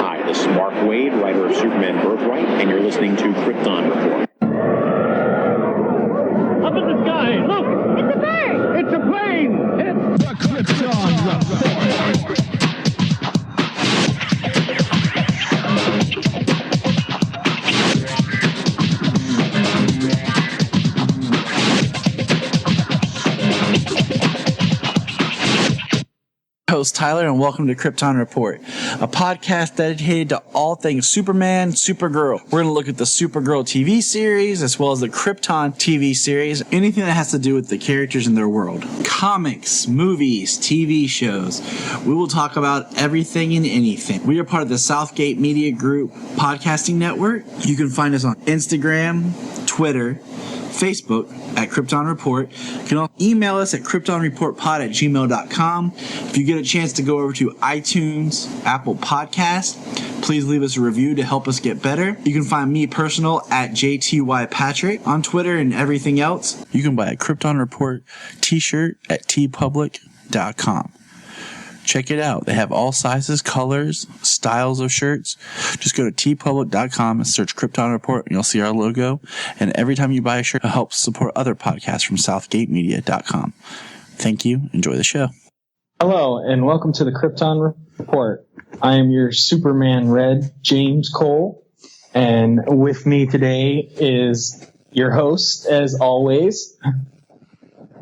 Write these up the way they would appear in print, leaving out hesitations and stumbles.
Hi, this is Mark Waid, writer of Superman Birthright, and you're listening to Krypton Report. Up in the sky, look! It's a bird! It's a plane! It's the Krypton Report! Host Tyler, and welcome to Krypton Report, a podcast dedicated to all things Superman, Supergirl. We're going to look at the Supergirl TV series as well as the Krypton TV series, anything that has to do with the characters in their world. Comics, movies, TV shows. We will talk about everything and anything. We are part of the Southgate Media Group podcasting network. You can find us on Instagram, Twitter, Facebook at Krypton Report. You can also email us at kryptonreportpod@gmail.com. If you get a chance to go over to iTunes, Apple Podcast, please leave us a review to help us get better. You can find me personal at JTYPatrick on Twitter and everything else. You can buy a Krypton Report t-shirt at tpublic.com. Check it out. They have all sizes, colors, styles of shirts. Just go to tpublic.com and search Krypton Report and you'll see our logo. And every time you buy a shirt, it helps support other podcasts from southgatemedia.com. Thank you. Enjoy the show. Hello, and welcome to the Krypton Report. I am your Superman Red, James Cole. And with me today is your host, as always,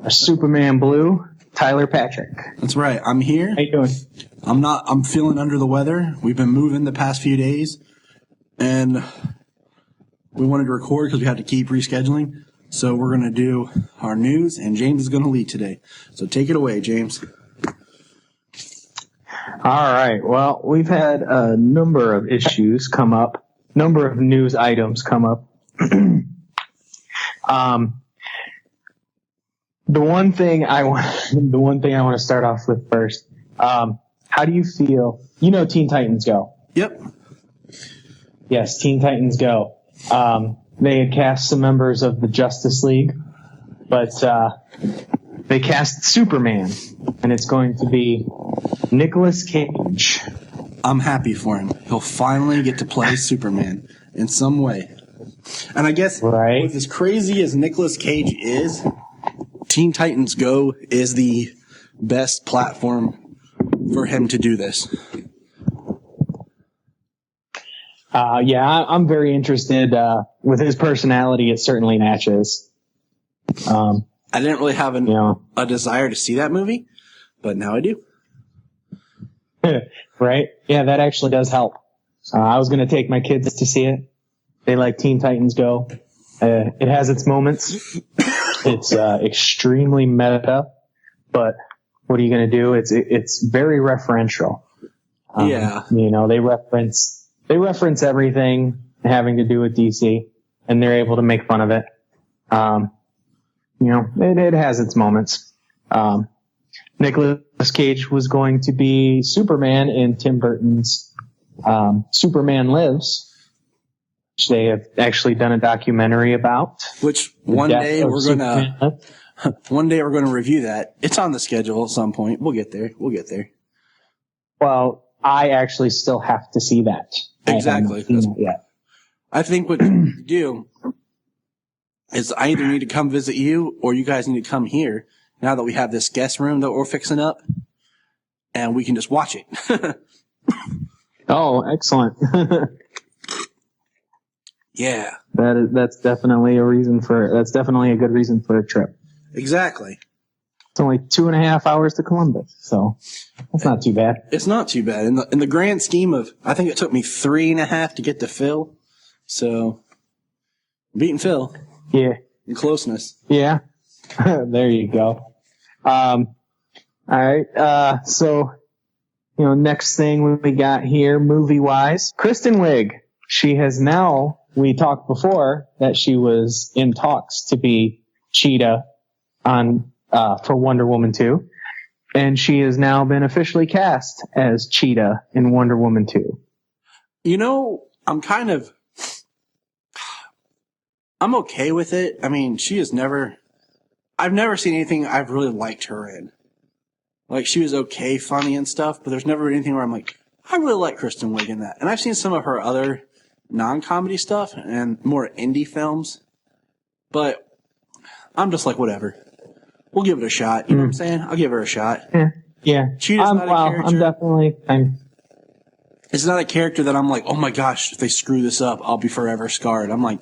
our Superman Blue, Tyler Patrick. That's right. I'm here. How you doing? I'm feeling under the weather. We've been moving the past few days, and we wanted to record because we had to keep rescheduling. So we're going to do our news, and James is going to lead today. So take it away, James. All right. Well, we've had a number of issues come up, number of news items come up. The one thing I want to start off with first. How do you feel? You know, Teen Titans Go. Yep. Yes, Teen Titans Go. They had cast some members of the Justice League, but they cast Superman, and it's going to be Nicolas Cage. I'm happy for him. He'll finally get to play Superman in some way. And I guess right. With as crazy as Nicolas Cage is, Teen Titans Go is the best platform for him to do this. Yeah, I'm very interested. With his personality, it certainly matches. I didn't really have a desire to see that movie, but now I do. Right? Yeah, that actually does help. I was going to take my kids to see it. They like Teen Titans Go. It has its moments. It's extremely meta, but what are you going to do? It's very referential. Yeah. They reference everything having to do with DC, and they're able to make fun of it. It has its moments. Nicolas Cage was going to be Superman in Tim Burton's Superman Lives, which they have actually done a documentary about. Which one day we're gonna review that. It's on the schedule at some point. We'll get there. Well, I actually still have to see that. Exactly. I think what you do is I either need to come visit you or you guys need to come here now that we have this guest room that we're fixing up, and we can just watch it. Oh, excellent. Yeah. That's definitely a good reason for a trip. Exactly. It's only 2.5 hours to Columbus, so that's not too bad. It's not too bad. In the grand scheme of, I think it took me 3.5 to get to Phil, so beating Phil. Yeah. In closeness. Yeah. There you go. All right. So, next thing we got here, movie-wise, Kristen Wiig. She has now, we talked before that she was in talks to be Cheetah for Wonder Woman 2. And she has now been officially cast as Cheetah in Wonder Woman 2. I'm okay with it. I mean, I've never seen anything I've really liked her in. Like, she was okay, funny and stuff, but there's never anything where I'm like, I really like Kristen Wiig in that. And I've seen some of her other non-comedy stuff and more indie films. But I'm just like, whatever. We'll give it a shot. You know what I'm saying? I'll give her a shot. Yeah. Cheetah's not a character. It's not a character that I'm like, oh my gosh, if they screw this up, I'll be forever scarred. I'm like,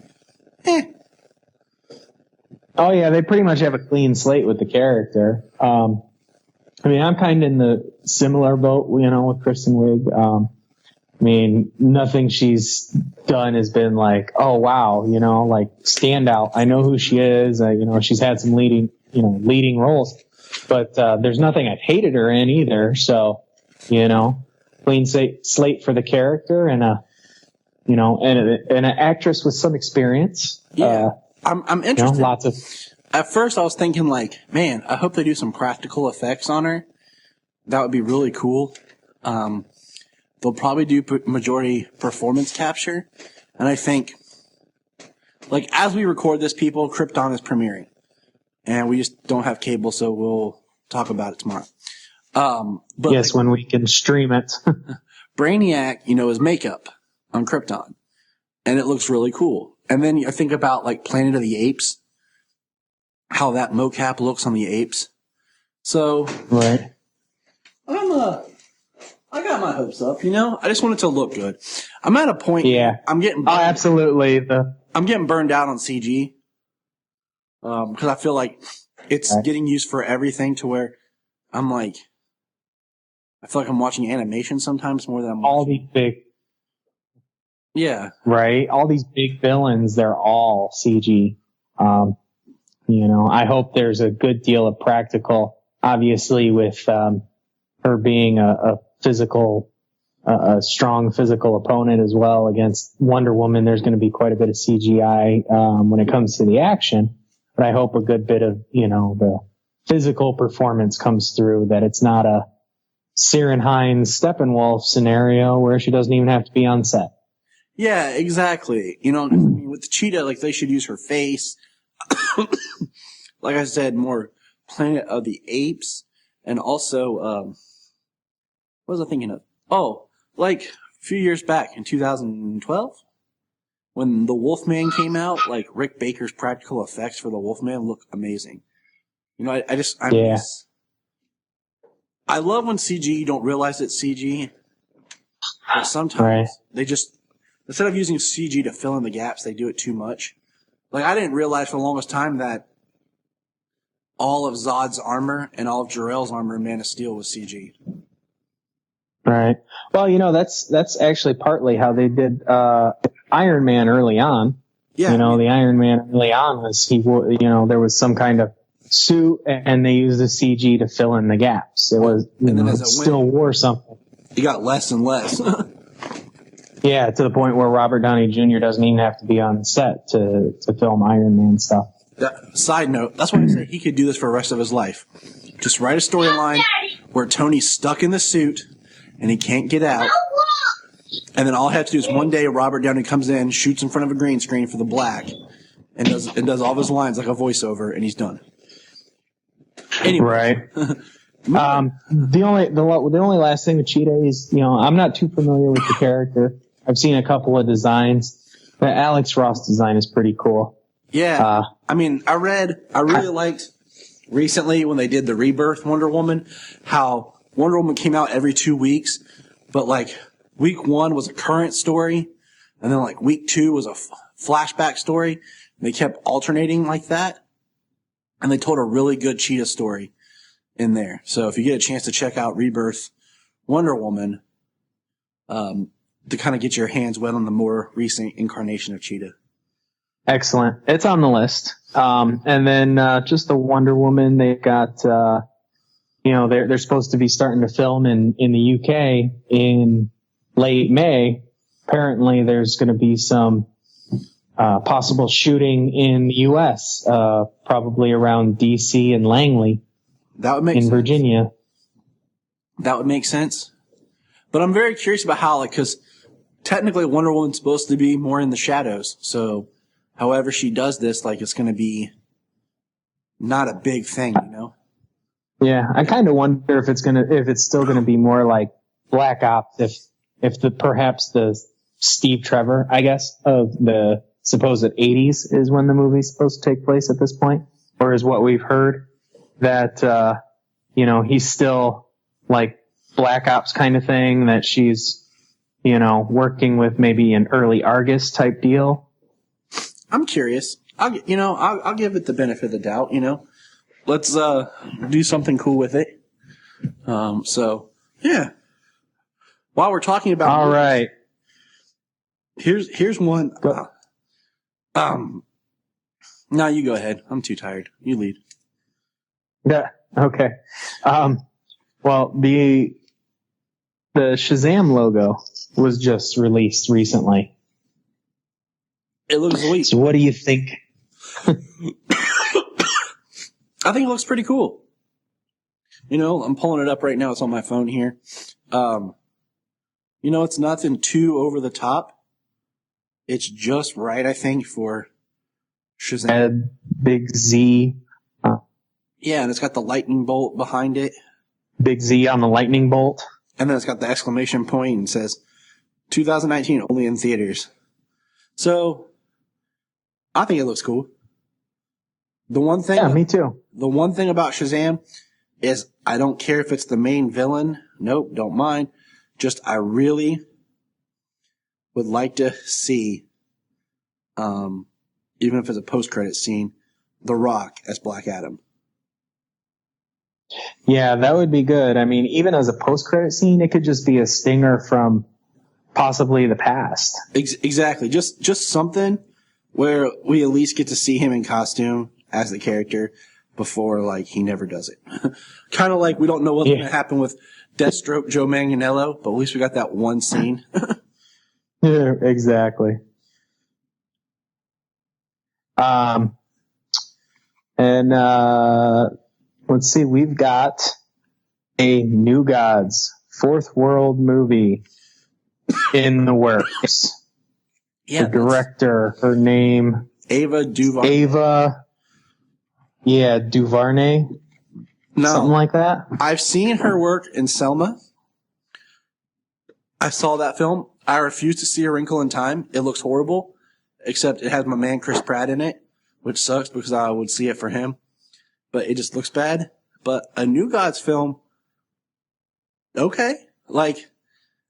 Oh yeah, they pretty much have a clean slate with the character. I mean, I'm kind of in the similar boat, with Kristen Wiig. I mean, nothing she's done has been like, oh wow, like standout. I know who she is. She's had some leading roles, but there's nothing I've hated her in either. So, clean slate for the character and an actress with some experience. Yeah, I'm interested. Lots of. At first, I was thinking like, man, I hope they do some practical effects on her. That would be really cool. They'll probably do majority performance capture. And I think, like, as we record this, people, Krypton is premiering. And we just don't have cable, so we'll talk about it tomorrow. But yes, when we can stream it. Brainiac, is makeup on Krypton. And it looks really cool. And then I think about, like, Planet of the Apes, how that mocap looks on the apes. So, right. I got my hopes up, I just want it to look good. I'm at a point. Yeah. I'm getting. Absolutely. I'm getting burned out on CG. Because I feel like it's getting used for everything to where I'm like, I feel like I'm watching animation sometimes more than I'm watching. All these big. Yeah. Right. All these big villains, they're all CG. I hope there's a good deal of practical, obviously with, her being a strong physical opponent as well against Wonder Woman. There's going to be quite a bit of CGI, when it comes to the action, but I hope a good bit of, the physical performance comes through, that it's not a Ciarán Hinds Steppenwolf scenario where she doesn't even have to be on set. Yeah, exactly. With the cheetah, like they should use her face. Like I said, more Planet of the Apes, and also, what was I thinking of? Oh, like a few years back in 2012, when the Wolfman came out, like Rick Baker's practical effects for the Wolfman look amazing. I love when CG, you don't realize it's CG, but sometimes they just, instead of using CG to fill in the gaps, they do it too much. Like, I didn't realize for the longest time that all of Zod's armor and all of Jor-El's armor in Man of Steel was CG. Right. Well, that's actually partly how they did Iron Man early on. Yeah. The Iron Man early on was there was some kind of suit and they used the CG to fill in the gaps. It was still wore something. He got less and less. Yeah, to the point where Robert Downey Jr. doesn't even have to be on set to film Iron Man stuff. Side note, that's why I say he could do this for the rest of his life. Just write a storyline where Tony's stuck in the suit and he can't get out. And then all I have to do is one day Robert Downey comes in, shoots in front of a green screen for the black, and does all of his lines like a voiceover, and he's done. Anyway. Right. The only last thing with Cheetah is, I'm not too familiar with the character. I've seen a couple of designs. The Alex Ross design is pretty cool. Yeah. I really liked recently when they did the Rebirth Wonder Woman, how Wonder Woman came out every 2 weeks, but like week 1 was a current story, and then like week 2 was a flashback story. And they kept alternating like that, and they told a really good Cheetah story in there. So if you get a chance to check out Rebirth Wonder Woman, to kind of get your hands wet on the more recent incarnation of Cheetah. Excellent. It's on the list. And then just the Wonder Woman, they've got, they're supposed to be starting to film in the UK in late May. Apparently there's going to be some possible shooting in the US, probably around DC and Langley. That would make sense. In Virginia. That would make sense. But I'm very curious about how, because technically Wonder Woman's supposed to be more in the shadows. So however she does this, it's going to be not a big thing, Yeah, I kind of wonder if it's still going to be more like Black Ops, if perhaps the Steve Trevor, I guess, of the supposed 80s is when the movie's supposed to take place at this point, or is what we've heard that, he's still like Black Ops kind of thing, that she's, working with maybe an early Argus type deal. I'm curious. I'll give it the benefit of the doubt, Let's do something cool with it. Yeah. While we're talking about all movies, right. Here's one. No, you go ahead. I'm too tired. You lead. Yeah. Okay. Well, the Shazam logo was just released recently. It looks sweet. So what do you think? I think it looks pretty cool. I'm pulling it up right now. It's on my phone here. It's nothing too over the top. It's just right, I think, for Shazam. Ed, Big Z. Yeah, and it's got the lightning bolt behind it. Big Z on the lightning bolt. And then it's got the exclamation point and says 2019 only in theaters. So I think it looks cool. The one thing, yeah, me too. The one thing about Shazam is I don't care if it's the main villain. Nope, don't mind. Just I really would like to see, even if it's a post-credit scene, The Rock as Black Adam. Yeah, that would be good. I mean, even as a post-credit scene, it could just be a stinger from possibly the past. Exactly. Just something where we at least get to see him in costume as the character before, like, he never does it. Kind of like we don't know what's going to happen with Deathstroke Joe Manganiello, but at least we got that one scene. Yeah, exactly. Let's see, we've got a New Gods Fourth World movie in the works. Yeah, the director, her name Ava DuVernay. DuVernay. No, something like that. I've seen her work in Selma. I saw that film. I refuse to see A Wrinkle in Time. It looks horrible, except it has my man Chris Pratt in it, which sucks because I would see it for him. But it just looks bad. But a New Gods film, okay. Like,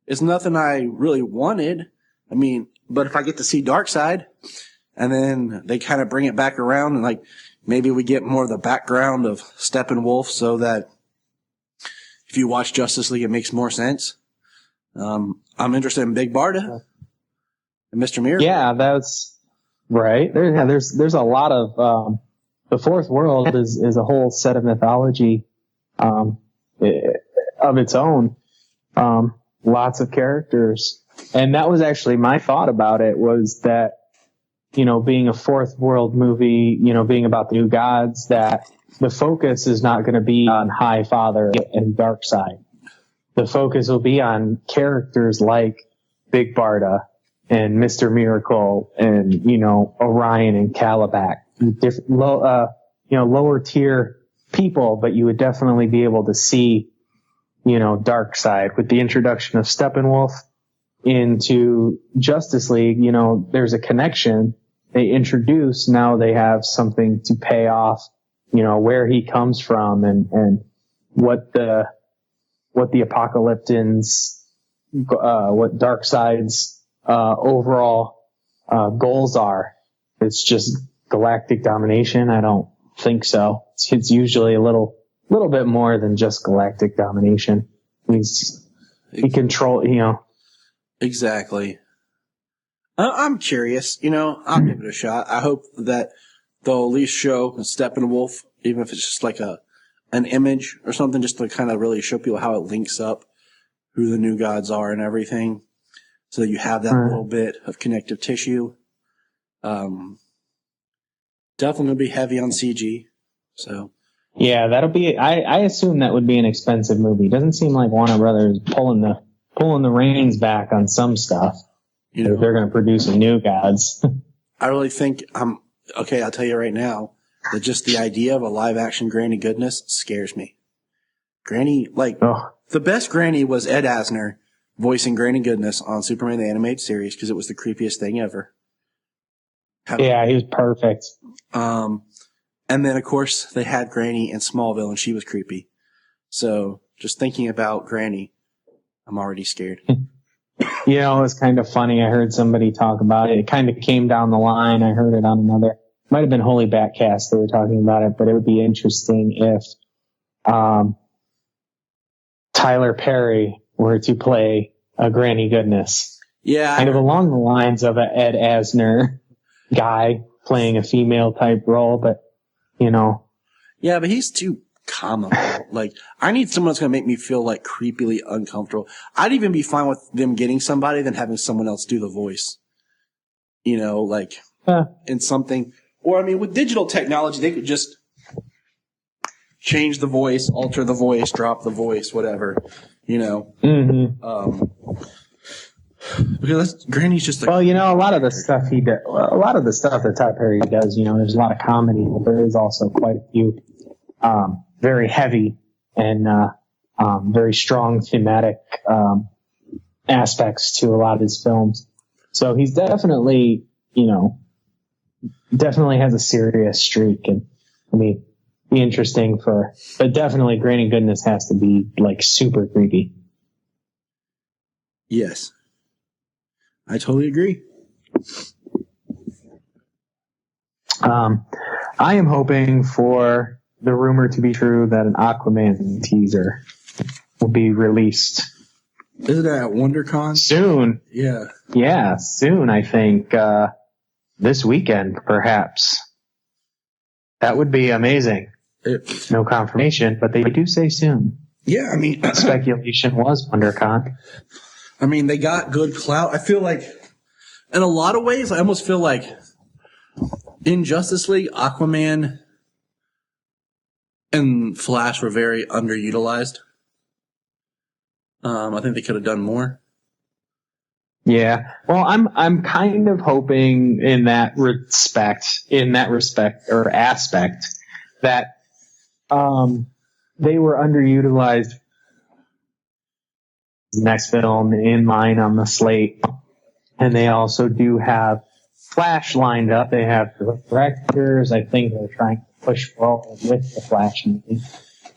it's nothing I really wanted. I mean, but if I get to see Darkseid, and then they kind of bring it back around, and like maybe we get more of the background of Steppenwolf, so that if you watch Justice League, it makes more sense. I'm interested in Big Barda and Mr. Miracle. Yeah, that's right. There's a lot of the Fourth World is a whole set of mythology of its own. Lots of characters. And that was actually my thought about it, was that, being a Fourth World movie, being about the New Gods, that the focus is not going to be on High Father and Darkseid. The focus will be on characters like Big Barda and Mr. Miracle and, Orion and Calabac. Different, lower tier people, but you would definitely be able to see, Darkseid with the introduction of Steppenwolf into Justice League. There's a connection they introduce. Now they have something to pay off, where he comes from and what the Apocalyptans, what Darkseid's, overall, goals are. It's just galactic domination. I don't think so. It's usually a little bit more than just galactic domination. He control, Exactly. I'm curious, I'll give it a shot. I hope that they'll at least show Steppenwolf, even if it's just like an image or something, just to kind of really show people how it links up, who the New Gods are and everything, so that you have that little bit of connective tissue. Definitely going to be heavy on CG. So yeah, that'll be. I assume that would be an expensive movie. Doesn't seem like Warner Brothers pulling the reins back on some stuff. If they're going to produce a New Gods. I really think okay. I'll tell you right now that just the idea of a live action Granny Goodness scares me. Granny, the best Granny was Ed Asner voicing Granny Goodness on Superman the Animated Series because it was the creepiest thing ever. Yeah, he was perfect. And then, of course, they had Granny in Smallville, and she was creepy. So just thinking about Granny, I'm already scared. You know, it was kind of funny. I heard somebody talk about it. It kind of came down the line. I heard it on another, might have been Holy Batcast. They were talking about it, but it would be interesting if Tyler Perry were to play a Granny Goodness. Yeah. Kind of along the lines of an Ed Asner guy playing a female type role, but, you know. Yeah, but he's too comical. Like, I need someone that's going to make me feel, like, creepily uncomfortable. I'd even be fine with them getting somebody than having someone else do the voice. You know, like, in something. Or, I mean, with digital technology, they could just change the voice, alter the voice, drop the voice, whatever. You know? Mm-hmm. Because Granny's just like. Well, you know, a lot of the stuff he does, a lot of the stuff that Tyler Perry does, you know, there's a lot of comedy, but there is also quite a few very heavy and very strong thematic aspects to a lot of his films. So he's definitely, you know, definitely has a serious streak, and I mean, be interesting but definitely Granny Goodness has to be like super creepy. Yes. I totally agree. I am hoping for the rumor to be true that an Aquaman teaser will be released. Isn't that at WonderCon? Soon. Yeah. Yeah, soon, I think. This weekend, perhaps. That would be amazing. No confirmation, but they do say soon. Yeah, I mean. Speculation was WonderCon. I mean, they got good clout. I feel like, in a lot of ways, I almost feel like in Justice League, Aquaman and Flash were very underutilized. I think they could have done more. Yeah. Well, I'm kind of hoping in that respect or aspect that they were underutilized. Next film in line on the slate, and they also do have Flash lined up. They have directors. I think they're trying to push forward with the Flash movie.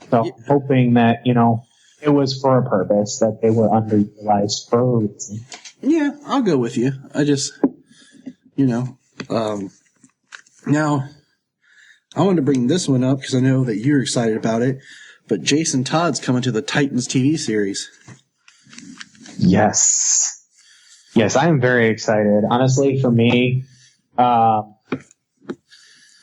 So yeah. Hoping that, you know, it was for a purpose, that they were underutilized for a reason. Yeah, I'll go with you. I just, you know, now I wanted to bring this one up because I know that you're excited about it, but Jason Todd's coming to the Titans TV series. Yes, I am very excited. Honestly, for me, I'm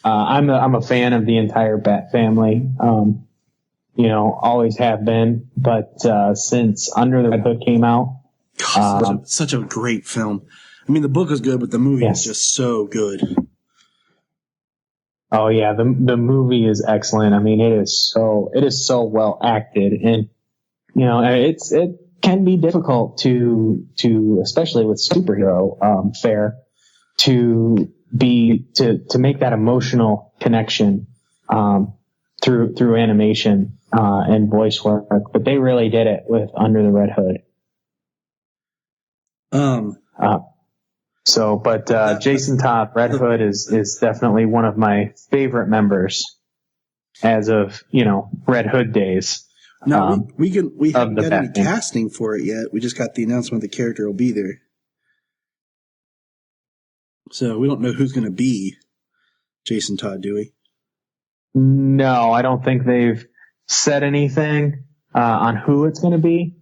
a fan of the entire Bat family. You know, always have been, but since Under the Red Hood came out, such a great film. I mean, the book is good, but the movie is just so good. Oh yeah, the movie is excellent. I mean, it is so well acted, and you know, it can be difficult to especially with superhero fare to make that emotional connection through animation and voice work, but they really did it with Under the Red Hood. Jason Todd, Red Hood is definitely one of my favorite members as of, you know, Red Hood days. No, we haven't got any casting for it yet. We just got the announcement the character will be there. So we don't know who's going to be Jason Todd, do we? No, I don't think they've said anything on who it's going to be.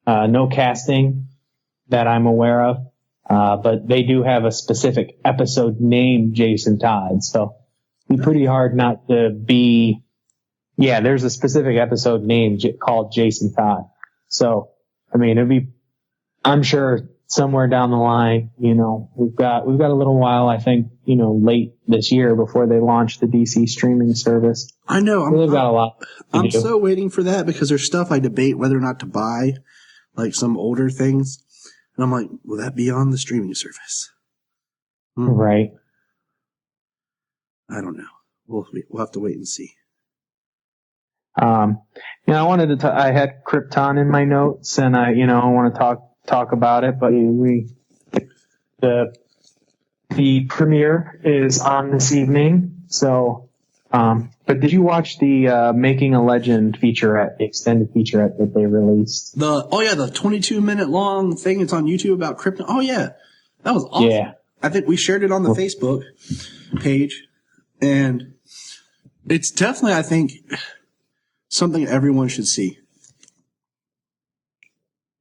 No casting that I'm aware of. But they do have a specific episode named Jason Todd. So it'd be pretty hard not to be. Yeah, there's a specific episode name called Jason Todd. So, I mean, I'm sure somewhere down the line, you know, we've got a little while, I think, you know, late this year before they launch the DC streaming service. I know. They've got a lot to do. So waiting for that because there's stuff I debate whether or not to buy, like some older things. And I'm like, will that be on the streaming service? Right. I don't know. We'll have to wait and see. I wanted to. I had Krypton in my notes, and I want to talk about it. But the premiere is on this evening. So, but did you watch the Making a Legend featurette, the extended featurette that they released? The 22-minute long thing. It's on YouTube about Krypton. Oh yeah, that was awesome. Yeah. I think we shared it on the Facebook page, and it's definitely, I think, something everyone should see.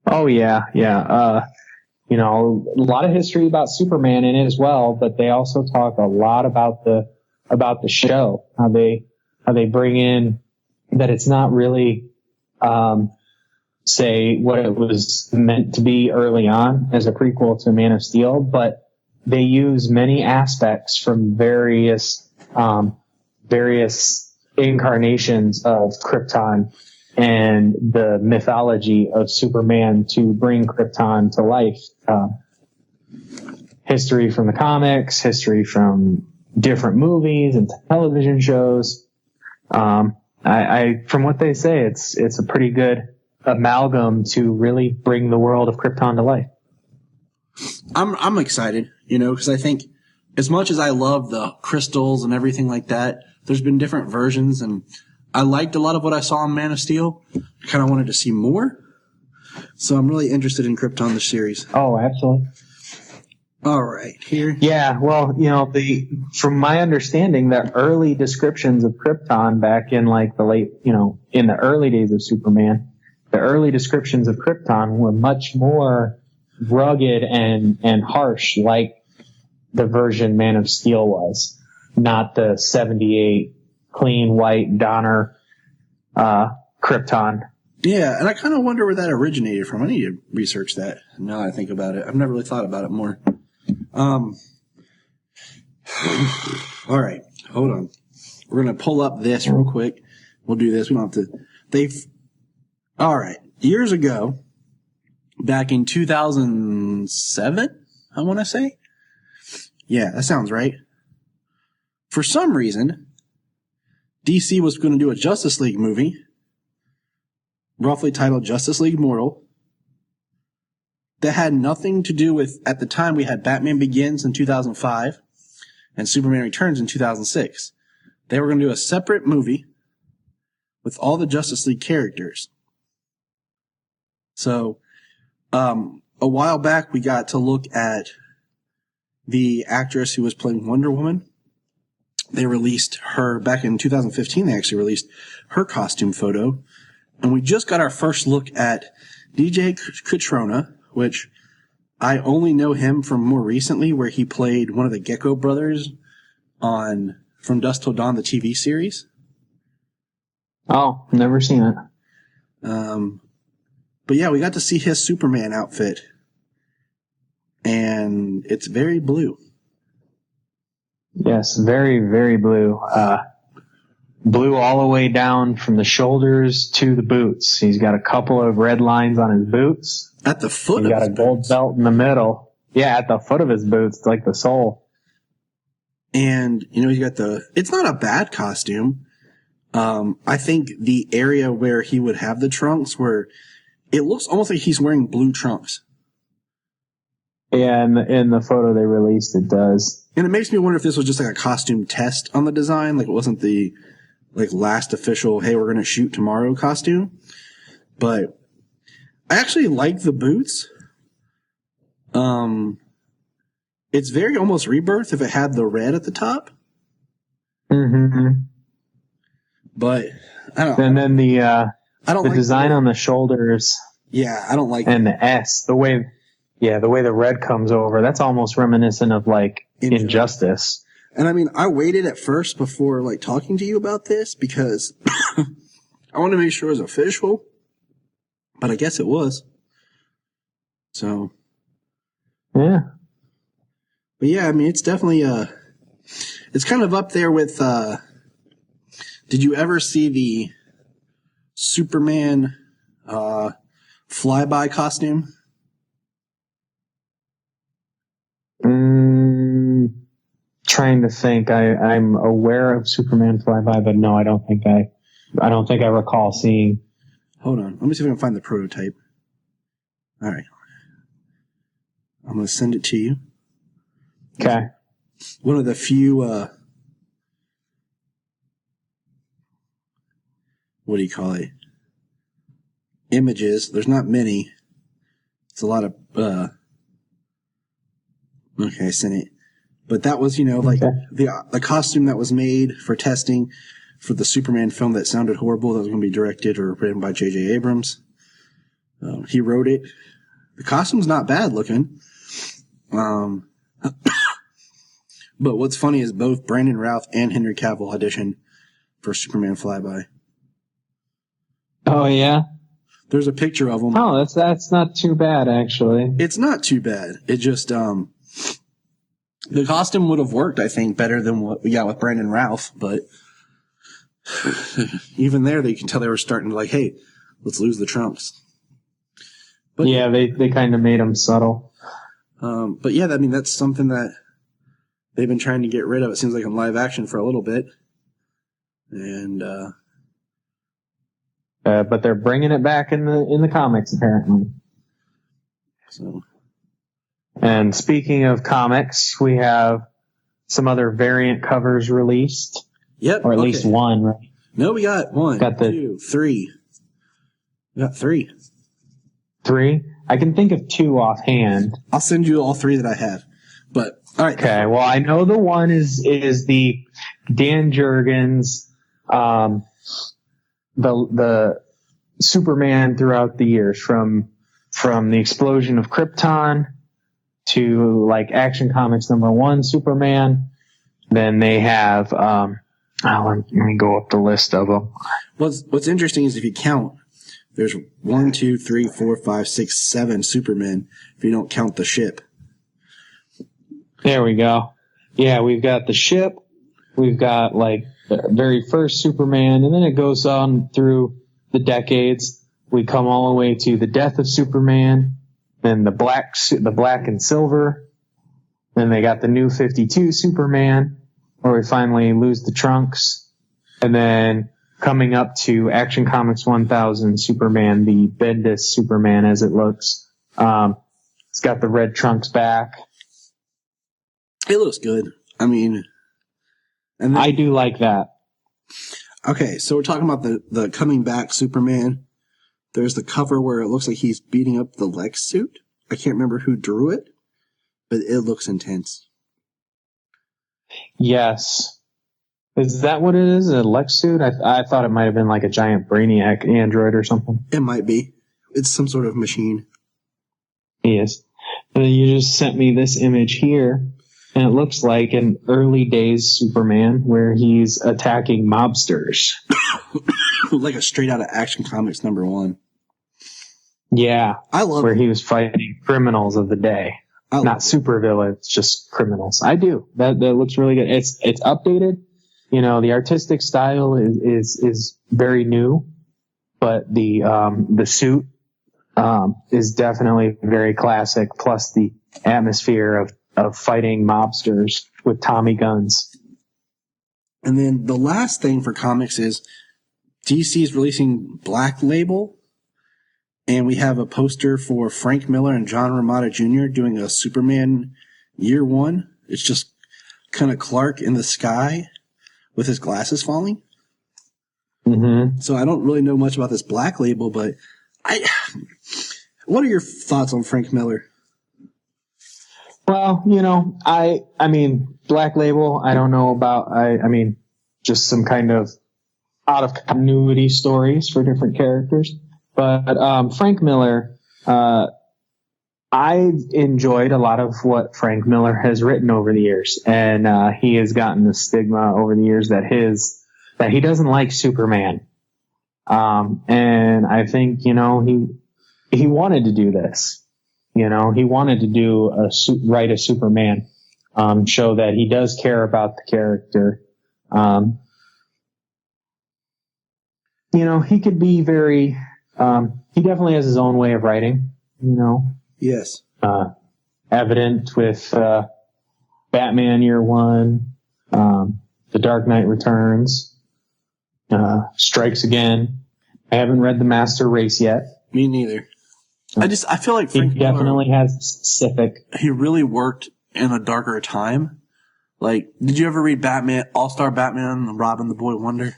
Oh yeah. A lot of history about Superman in it as well, but they also talk a lot about the show, how they bring in that it's not really, say what it was meant to be early on as a prequel to Man of Steel, but they use many aspects from various incarnations of Krypton and the mythology of Superman to bring Krypton to life. History from the comics, history from different movies and television shows. I from what they say, it's a pretty good amalgam to really bring the world of Krypton to life. I'm excited, because I think as much as I love the crystals and everything like that, there's been different versions, and I liked a lot of what I saw in Man of Steel. I kind of wanted to see more. So I'm really interested in Krypton, the series. Oh, absolutely. All right, here. Yeah, well, from my understanding, the early descriptions of Krypton back in like in the early days of Superman, the early descriptions of Krypton were much more rugged and harsh, like the version Man of Steel was, not the 78 clean white Donner Krypton. Yeah, and I kind of wonder where that originated from. I need to research that now that I think about it. I've never really thought about it more. All right, hold on. We're going to pull up this real quick. We'll do this. We don't have to. All right. Years ago, back in 2007, I want to say. Yeah, that sounds right. For some reason, DC was going to do a Justice League movie, roughly titled Justice League Mortal, that had nothing to do with, at the time we had Batman Begins in 2005 and Superman Returns in 2006. They were going to do a separate movie with all the Justice League characters. So, a while back we got to look at the actress who was playing Wonder Woman. They released her back in 2015. They actually released her costume photo. And we just got our first look at DJ Katrona, which I only know him from more recently, where he played one of the Gecko brothers on From Dusk Till Dawn, the TV series. Oh, never seen it. But yeah, we got to see his Superman outfit. And it's very blue. Yes, very, very blue. Blue all the way down from the shoulders to the boots. He's got a couple of red lines on his boots. At the foot He's of got his a gold boots. belt in the middle. Yeah, at the foot of his boots, like the sole. And, he's got it's not a bad costume. I think the area where he would have the trunks, where it looks almost like he's wearing blue trunks. Yeah, in the photo they released, it does. And it makes me wonder if this was just like a costume test on the design, like it wasn't the last official, hey, we're going to shoot tomorrow costume. But I actually like the boots. It's very almost Rebirth if it had the red at the top. Mm-hmm. But I don't. And then the like design on the shoulders. Yeah, I don't like. And the S, the way the red comes over, that's almost reminiscent of Injustice. And I mean, I waited at first before talking to you about this because I want to make sure it was official, but I guess it was. So. Yeah. But yeah, I mean, it's definitely, it's kind of up there with, did you ever see the Superman, flyby costume? Trying to think. I'm aware of Superman flyby, but no, I don't think I I don't think I recall seeing. Hold on. Let me see if I can find the prototype. All right. I'm going to send it to you. Okay. One of the few, what do you call it? Images. There's not many. It's a lot of, okay, I sent it. But that was, like the costume that was made for testing for the Superman film that sounded horrible that was going to be directed or written by J.J. Abrams. He wrote it. The costume's not bad looking. But what's funny is both Brandon Routh and Henry Cavill auditioned for Superman Flyby. Oh, yeah? There's a picture of them. Oh, that's not too bad, actually. It's not too bad. It just, the costume would have worked, I think, better than what we got with Brandon Routh, but even there, you can tell they were starting to hey, let's lose the trunks. But yeah, they kind of made them subtle. But yeah, I mean, that's something that they've been trying to get rid of, it seems like, in live action for a little bit. And, but they're bringing it back in the comics, apparently. So. And speaking of comics, we have some other variant covers released. Yep. Or at least one, right? No, we got one, 2, 3. We got 3. 3? I can think of 2 offhand. I'll send you all 3 that I have. But, all right. Okay, well, I know the one is the Dan Jurgens, the Superman throughout the years, from the explosion of Krypton to Action Comics #1 Superman. Then they have let me go up the list of them. What's interesting is if you count, there's 1, 2, 3, 4, 5, 6, 7 Supermen if you don't count the ship. There we go. Yeah, we've got the ship. We've got the very first Superman, and then it goes on through the decades. We come all the way to the death of Superman, then the black and silver. Then they got the new 52 Superman, where we finally lose the trunks. And then coming up to Action Comics 1000 Superman, the Bendis Superman as it looks. It's got the red trunks back. It looks good. I mean, and then, I do like that. Okay, so we're talking about the coming back Superman. There's the cover where it looks like he's beating up the Lex suit. I can't remember who drew it, but it looks intense. Yes. Is that what it is? A Lex suit? I thought it might have been a giant Brainiac android or something. It might be. It's some sort of machine. Yes. And then you just sent me this image here, and it looks like an early days Superman where he's attacking mobsters. Like a straight out of Action Comics #1. Yeah. I love where it. he was fighting criminals of the day. Not supervillains, just criminals. I do. That looks really good. It's updated. The artistic style is very new, but the suit is definitely very classic, plus the atmosphere of fighting mobsters with Tommy guns. And then the last thing for comics is DC's releasing Black Label, and we have a poster for Frank Miller and John Romita Jr. doing a Superman Year 1. It's just kind of Clark in the sky with his glasses falling. Mm-hmm. So I don't really know much about this Black Label, but what are your thoughts on Frank Miller? Well, I mean, Black Label, I don't know about, I mean, just some kind of out of continuity stories for different characters. But Frank Miller, I've enjoyed a lot of what Frank Miller has written over the years, and he has gotten the stigma over the years that he doesn't like Superman. And I think he wanted to do this. He wanted to write a Superman, show that he does care about the character. He could be very. He definitely has his own way of writing. Yes. Evident with Batman Year 1, The Dark Knight Returns. Strikes Again. I haven't read The Master Race yet. Me neither. I feel like He Frank definitely Miller, has specific. he really worked in a darker time. Like, did you ever read Batman, All-Star Batman, Robin the Boy Wonder?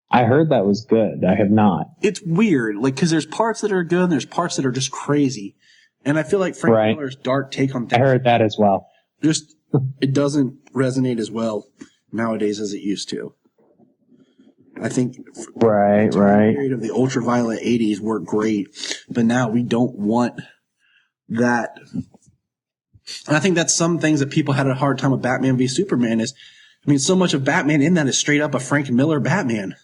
I heard that was good. I have not. It's weird, like, because there's parts that are good and there's parts that are just crazy. And I feel like Frank Miller's dark take on I things heard that as well. just, it doesn't resonate as well nowadays as it used to. I think Right. the period of the ultraviolet 80s worked great, but now we don't want that. And I think that's some things that people had a hard time with Batman v Superman is, I mean, so much of Batman in that is straight up a Frank Miller Batman.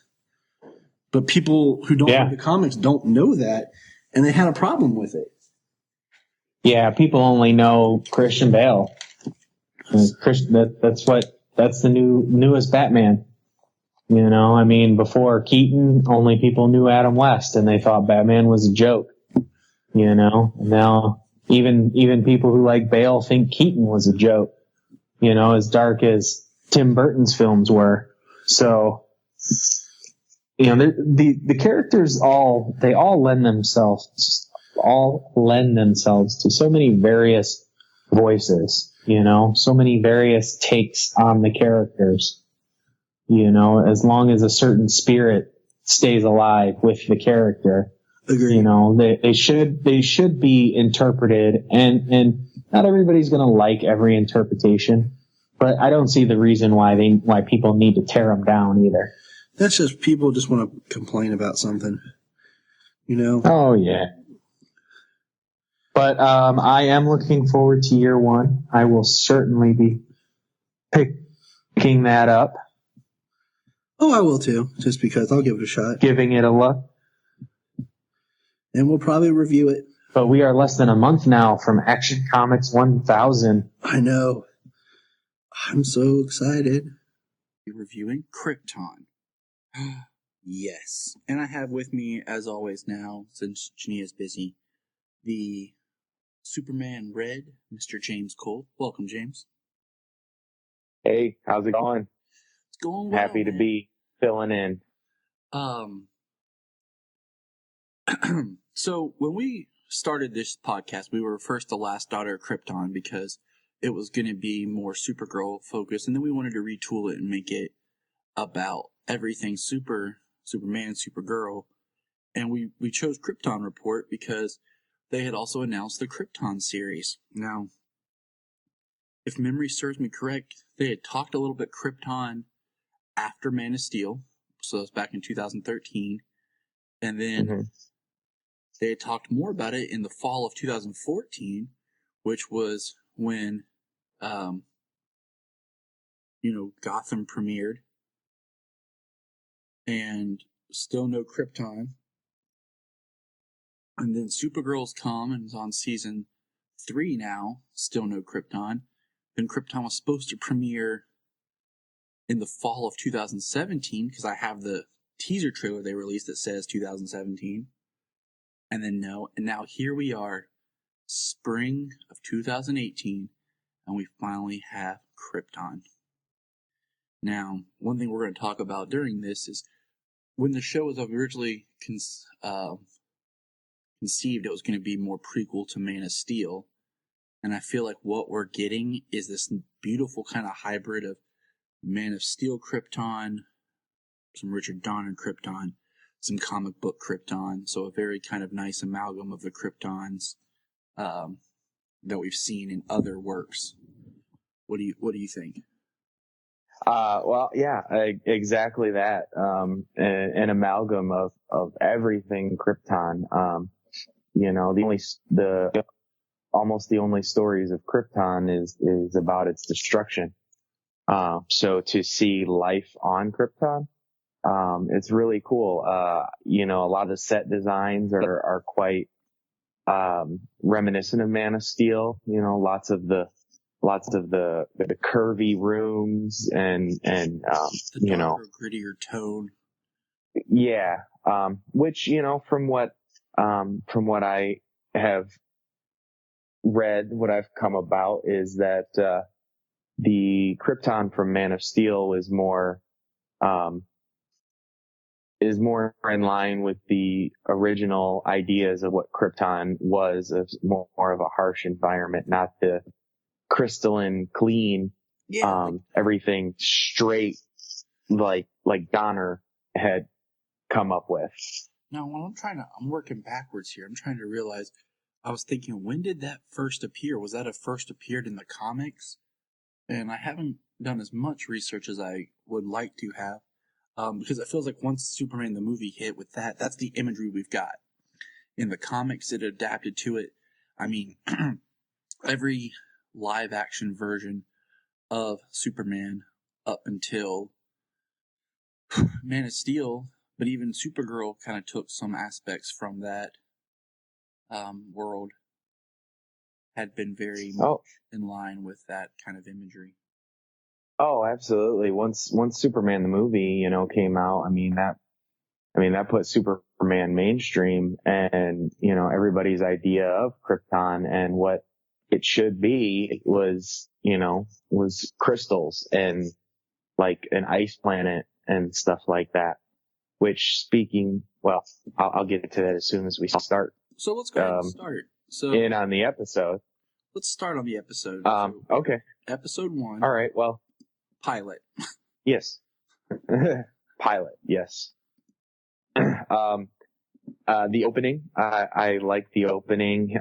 But people who don't read the comics don't know that, and they had a problem with it. Yeah, people only know Christian Bale. That's the newest Batman. You know, I mean, before Keaton, only people knew Adam West, and they thought Batman was a joke. You know, now even people who like Bale think Keaton was a joke. You know, as dark as Tim Burton's films were. So, you know, the characters all lend themselves to so many various voices. You know, so many various takes on the characters. You know, as long as a certain spirit stays alive with the character. Agreed. You know, they should be interpreted, and not everybody's going to like every interpretation, but I don't see the reason why people need to tear them down either. That's just people just want to complain about something, you know? Oh yeah. But I am looking forward to year one. I will certainly be picking that up. Oh, I will too, just because I'll give it a shot. Giving it a look. And we'll probably review it. But we are less than a month now from Action Comics 1000. I know. I'm so excited. You're reviewing Krypton. Yes. And I have with me, as always now, since Jania's busy, the Superman Red, Mr. James Cole. Welcome, James. Hey, how's it going? It's going well. Happy to be filling in. So when we started this podcast, we were first the last daughter of Krypton because it was going to be more Supergirl focused, and then we wanted to retool it and make it about everything Superman, Supergirl, and we chose Krypton Report because they had also announced the Krypton series. Now, if memory serves me correct, they had talked a little bit Krypton after Man of Steel, so that's back in 2013, and then they had talked more about it in the fall of 2014, which was when, Gotham premiered, and still no Krypton. And then Supergirl's come and is on season 3 now, still no Krypton. Then Krypton was supposed to premiere in the fall of 2017, because I have the teaser trailer they released that says 2017. And then no, and now here we are, spring of 2018, and we finally have Krypton. Now, one thing we're going to talk about during this is when the show was originally conceived, it was going to be more prequel to Man of Steel. And I feel like what we're getting is this beautiful kind of hybrid of Man of Steel Krypton, some Richard Donner Krypton, some comic book Krypton. So a very kind of nice amalgam of the Kryptons that we've seen in other works. What do you think? Well, yeah, exactly that. An amalgam of everything Krypton. Almost the only stories of Krypton is about its destruction. So to see life on Krypton, it's really cool. A lot of the set designs are quite reminiscent of Man of Steel. Lots of the curvy rooms and the darker, grittier tone. Yeah. Which, from what I have read, what I've come about is that, the Krypton from Man of Steel is more, is more in line with the original ideas of what Krypton was, of more of a harsh environment, not the crystalline clean, everything straight like Donner had come up with. Now, when I'm working backwards here. I'm trying to realize, I was thinking, when did that first appear? Was that first appeared in the comics? And I haven't done as much research as I would like to have, because it feels like once Superman the movie hit with that's the imagery we've got. In the comics, it adapted to it. I mean, every live action version of Superman up until Man of Steel, but even Supergirl kind of took some aspects from that world, had been very much in line with that kind of imagery. Oh, absolutely. Once Superman the movie, came out, that put Superman mainstream, and, everybody's idea of Krypton and what it should be was crystals and like an ice planet and stuff like that. Which, I'll get to that as soon as we start. So let's go ahead and start. In on the episode. Let's start on the episode. Okay. Episode 1. All right. Well, pilot. Yes. Pilot. Yes. The opening. I like the opening.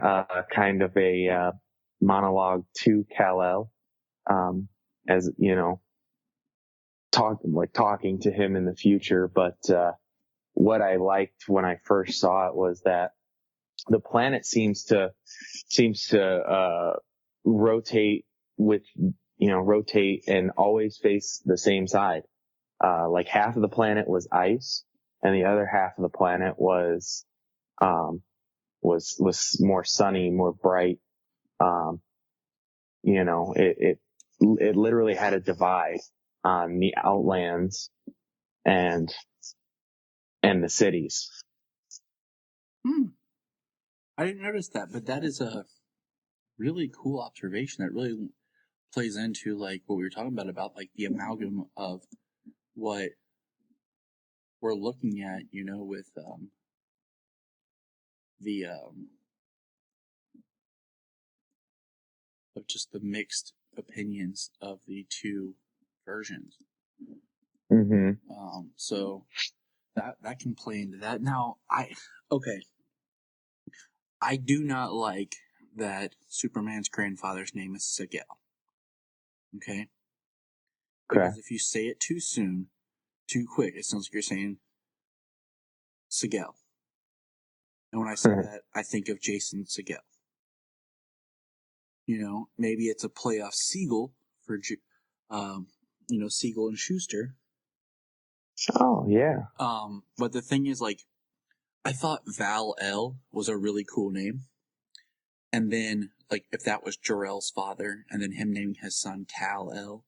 Kind of a monologue to Kal-El. As talking to him in the future. But what I liked when I first saw it was that the planet seems to rotate and always face the same side. Like half of the planet was ice, and the other half of the planet was more sunny, more bright. It literally had a divide on the outlands and the cities. I didn't notice that, but that is a really cool observation that really plays into like what we were talking about like the amalgam of what we're looking at, with of just the mixed opinions of the two versions. Mm-hmm. So that can play into that. Now, I do not like that Superman's grandfather's name is Sigel. Okay? Because if you say it too soon, too quick, it sounds like you're saying Sigel. And when I say that, I think of Jason Segel. Maybe it's a play off Siegel for, Siegel and Schuster. Oh, yeah. But the thing is, like, I thought Val-El was a really cool name. And then, like, if that was Jor-El's father, and then him naming his son Kal-El,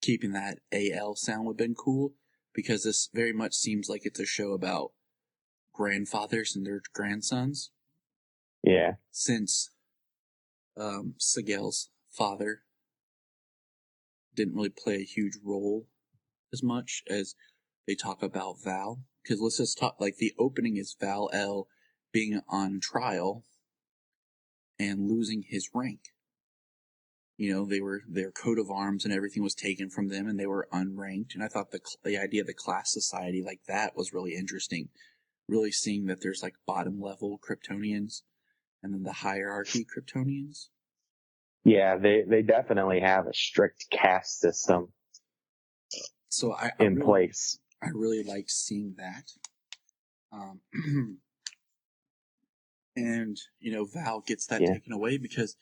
keeping that A-L sound would have been cool, because this very much seems like it's a show about grandfathers and their grandsons. Yeah. Since Sigel's father didn't really play a huge role as much as they talk about Val. Because let's just talk, like, the opening is Val-El being on trial and losing his rank. Their coat of arms and everything was taken from them, and they were unranked. And I thought the idea of the class society like that was really interesting. Really seeing that there's like bottom level Kryptonians and then the hierarchy Kryptonians. Yeah, they definitely have a strict caste system. So in place. I really like seeing that. And, Val gets that taken away because,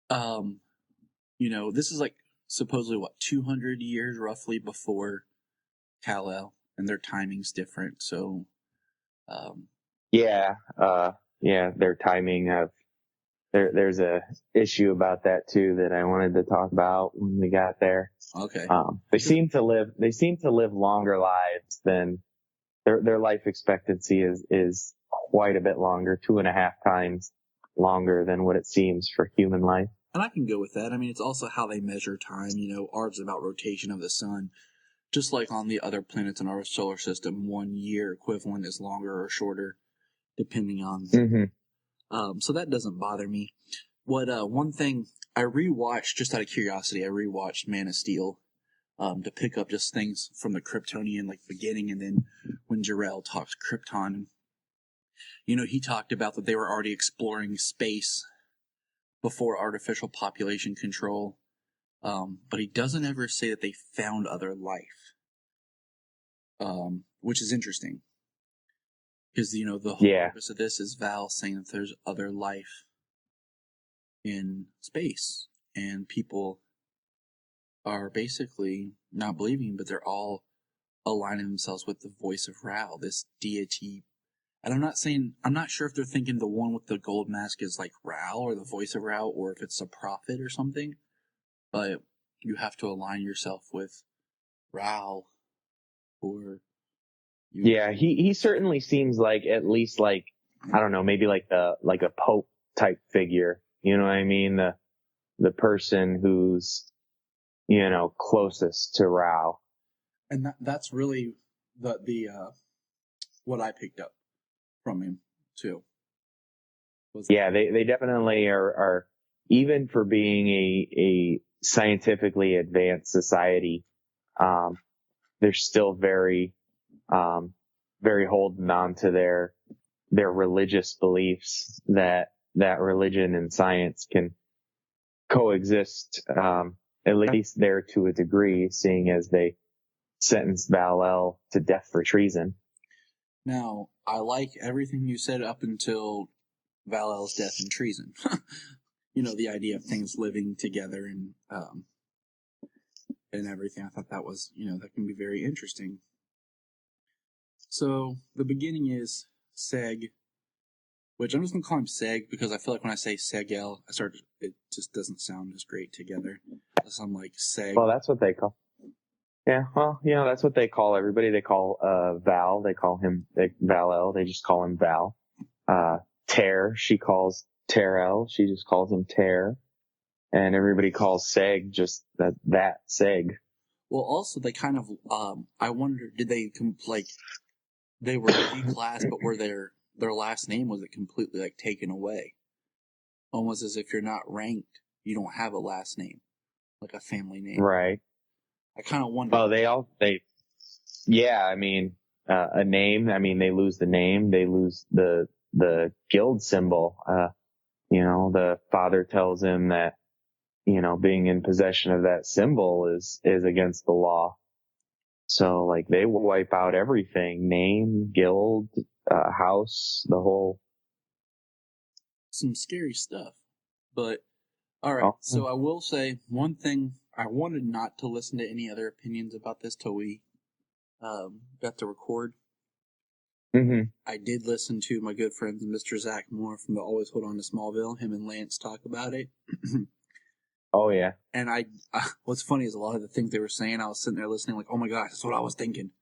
this is like supposedly 200 years roughly before Kal-El, and their timing's different. So, their timing of there's a issue about that too that I wanted to talk about when we got there. Okay. They seem to live longer lives than their life expectancy is quite a bit longer, 2.5 times longer than what it seems for human life. And I can go with that. I mean, it's also how they measure time. Ours is about rotation of the sun. just like on the other planets in our solar system, 1 year equivalent is longer or shorter, depending on. So that doesn't bother me. What one thing I rewatched, just out of curiosity, I rewatched Man of Steel to pick up just things from the Kryptonian like beginning, and then when Jor-El talks Krypton, he talked about that they were already exploring space before artificial population control, but he doesn't ever say that they found other life, which is interesting. Because, the whole purpose of this is Val saying that there's other life in space. And people are basically not believing, but they're all aligning themselves with the voice of Ra, this deity. And I'm not sure if they're thinking the one with the gold mask is like Ra or the voice of Ra, or if it's a prophet or something. But you have to align yourself with Ra, or... Yeah, he certainly seems like, at least like, I don't know, maybe like a Pope type figure. You know what I mean? The person who's, closest to Ra. And that's really the what I picked up from him too. Yeah, they definitely are, even for being a scientifically advanced society, they're still very holding on to their religious beliefs, that religion and science can coexist, at least there to a degree, seeing as they sentenced Val-El to death for treason. Now, I like everything you said up until Val-El's death and treason. The idea of things living together and everything. I thought that was, that can be very interesting. So, the beginning is Seg, which I'm just going to call him Seg because I feel like when I say Seg-El, it just doesn't sound as great together. So I'm like Seg. Well, that's what they call. Yeah, well, that's what they call everybody. They call Val, they call him Val-El, they just call him Val. Ter, she calls Ter-El, she just calls him Ter. And everybody calls Seg just that Seg. Well, also, they kind of, I wonder, did they, they were D-class, but were their last name, was it completely, taken away? Almost as if you're not ranked, you don't have a last name, like a family name. Right. I kind of wonder. Oh, a name, they lose the name, they lose the guild symbol. The father tells him that, being in possession of that symbol is against the law. So, they will wipe out everything: name, guild, house, the whole. Some scary stuff. But, alright, so I will say one thing. I wanted not to listen to any other opinions about this till we got to record. Mm-hmm. I did listen to my good friend Mr. Zach Moore from the Always Hold On to Smallville. Him and Lance talk about it. Oh, yeah. And what's funny is a lot of the things they were saying, I was sitting there listening like, oh my gosh, that's what I was thinking.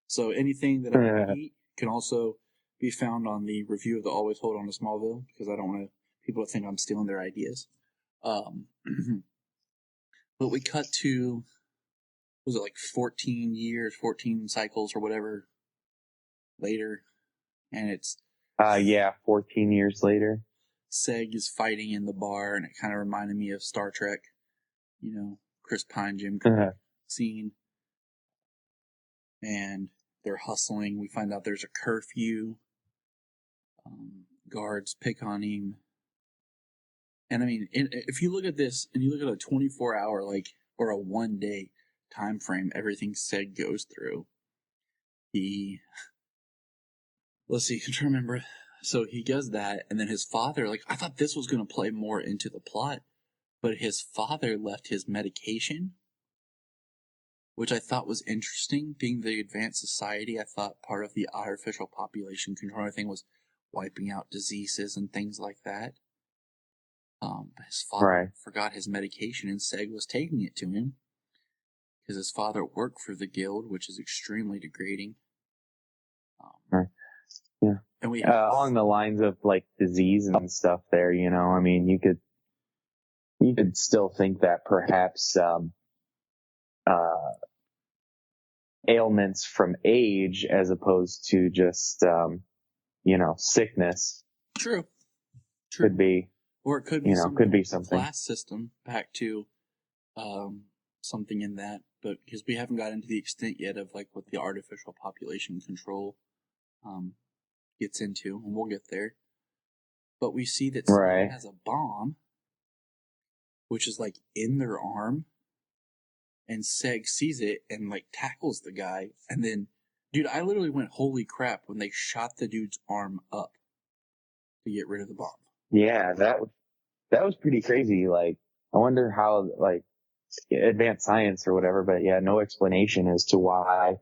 So anything that I repeat can also be found on the review of the Always Hold On to Smallville, because I don't want people to think I'm stealing their ideas. But we cut to, was it 14 years, 14 cycles or whatever later, and it's 14 years later. Seg is fighting in the bar, and it kind of reminded me of Star Trek, Chris Pine, Jim Kirk scene. And they're hustling. We find out there's a curfew. Guards pick on him. And if you look at this, and you look at a 24-hour, or a 1-day time frame, everything Seg goes through. Let's see, I'm trying to remember. So he does that, and then his father, I thought this was going to play more into the plot, but his father left his medication, which I thought was interesting. Being the advanced society, I thought part of the artificial population control thing was wiping out diseases and things like that. But his father forgot his medication, and Seg was taking it to him, because his father worked for the guild, which is extremely degrading. Yeah. And we along the lines of disease and stuff there, you could still think that perhaps, ailments from age as opposed to just, sickness. True. Could be, Or it could be could be something. class system back to something in that, but because we haven't got into the extent yet of like what the artificial population control gets into, and we'll get there. But we see that someone has a bomb, which is like in their arm, and Seg sees it and like tackles the guy, and then, dude, I literally went, holy crap, when they shot the dude's arm up to get rid of the bomb. Yeah, that was pretty crazy. Like, I wonder how, like, advanced science or whatever, but yeah, no explanation as to why.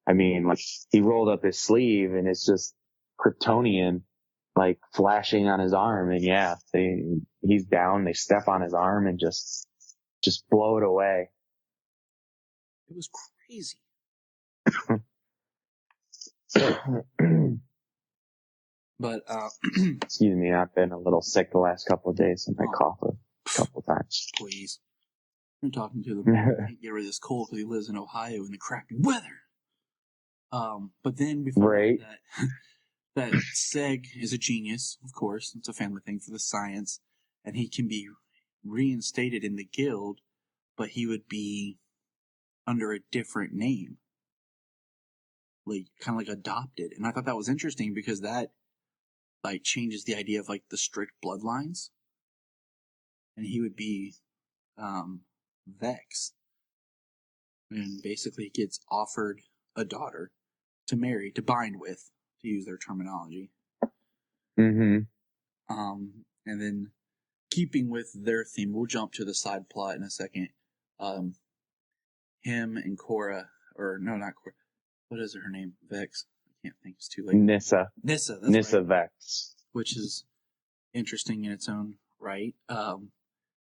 I mean, like, he rolled up his sleeve and it's just Kryptonian, like, flashing on his arm, and yeah, he's down, they step on his arm and just blow it away. It was crazy. But, excuse me, I've been a little sick the last couple of days and I coughed a couple of times. Please. I'm talking to the boy who can't get rid of this cold because he lives in Ohio in the crappy weather. But then we find out that Seg is a genius, of course. It's a family thing for the science. And he can be reinstated in the guild, but he would be under a different name. Like, kind of like adopted. And I thought that was interesting because that, like, changes the idea of, like, the strict bloodlines. And he would be, Vex. And basically gets offered a daughter to marry, to bind with, to use their terminology. Mm-hmm. And then, keeping with their theme, we'll jump to the side plot in a second. Him and Cora, or no, not Cora. What is her name? Vex. I can't think. It's too late. Nyssa. That's Nyssa right. Vex. Which is interesting in its own right.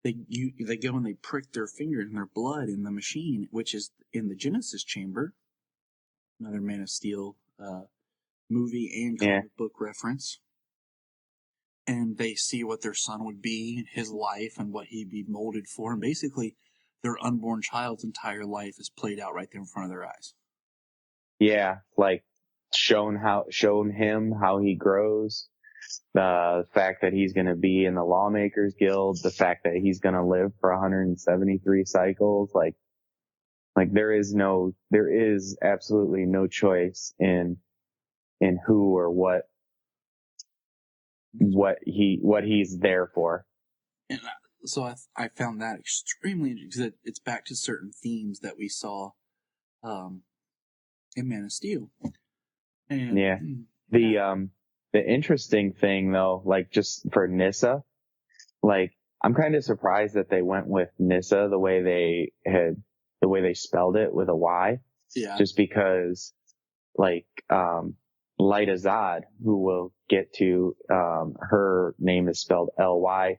They go and they prick their fingers and their blood in the machine, which is in the Genesis chamber. Another Man of Steel movie and comic book reference. And they see what their son would be, his life, and what he'd be molded for. And basically, their unborn child's entire life is played out right there in front of their eyes. Yeah, like shown him how he grows, the fact that he's going to be in the Lawmakers Guild, the fact that he's going to live for 173 cycles, like there is absolutely no choice in who or what he's there for. And so I found that extremely interesting because it's back to certain themes that we saw in Man of Steel. And, yeah. The interesting thing though, like just for Nyssa, like I'm kind of surprised that they went with Nyssa the way they spelled it with a Y. Yeah. Just because like Lyta Zod, who we'll get to, her name is spelled Lyta.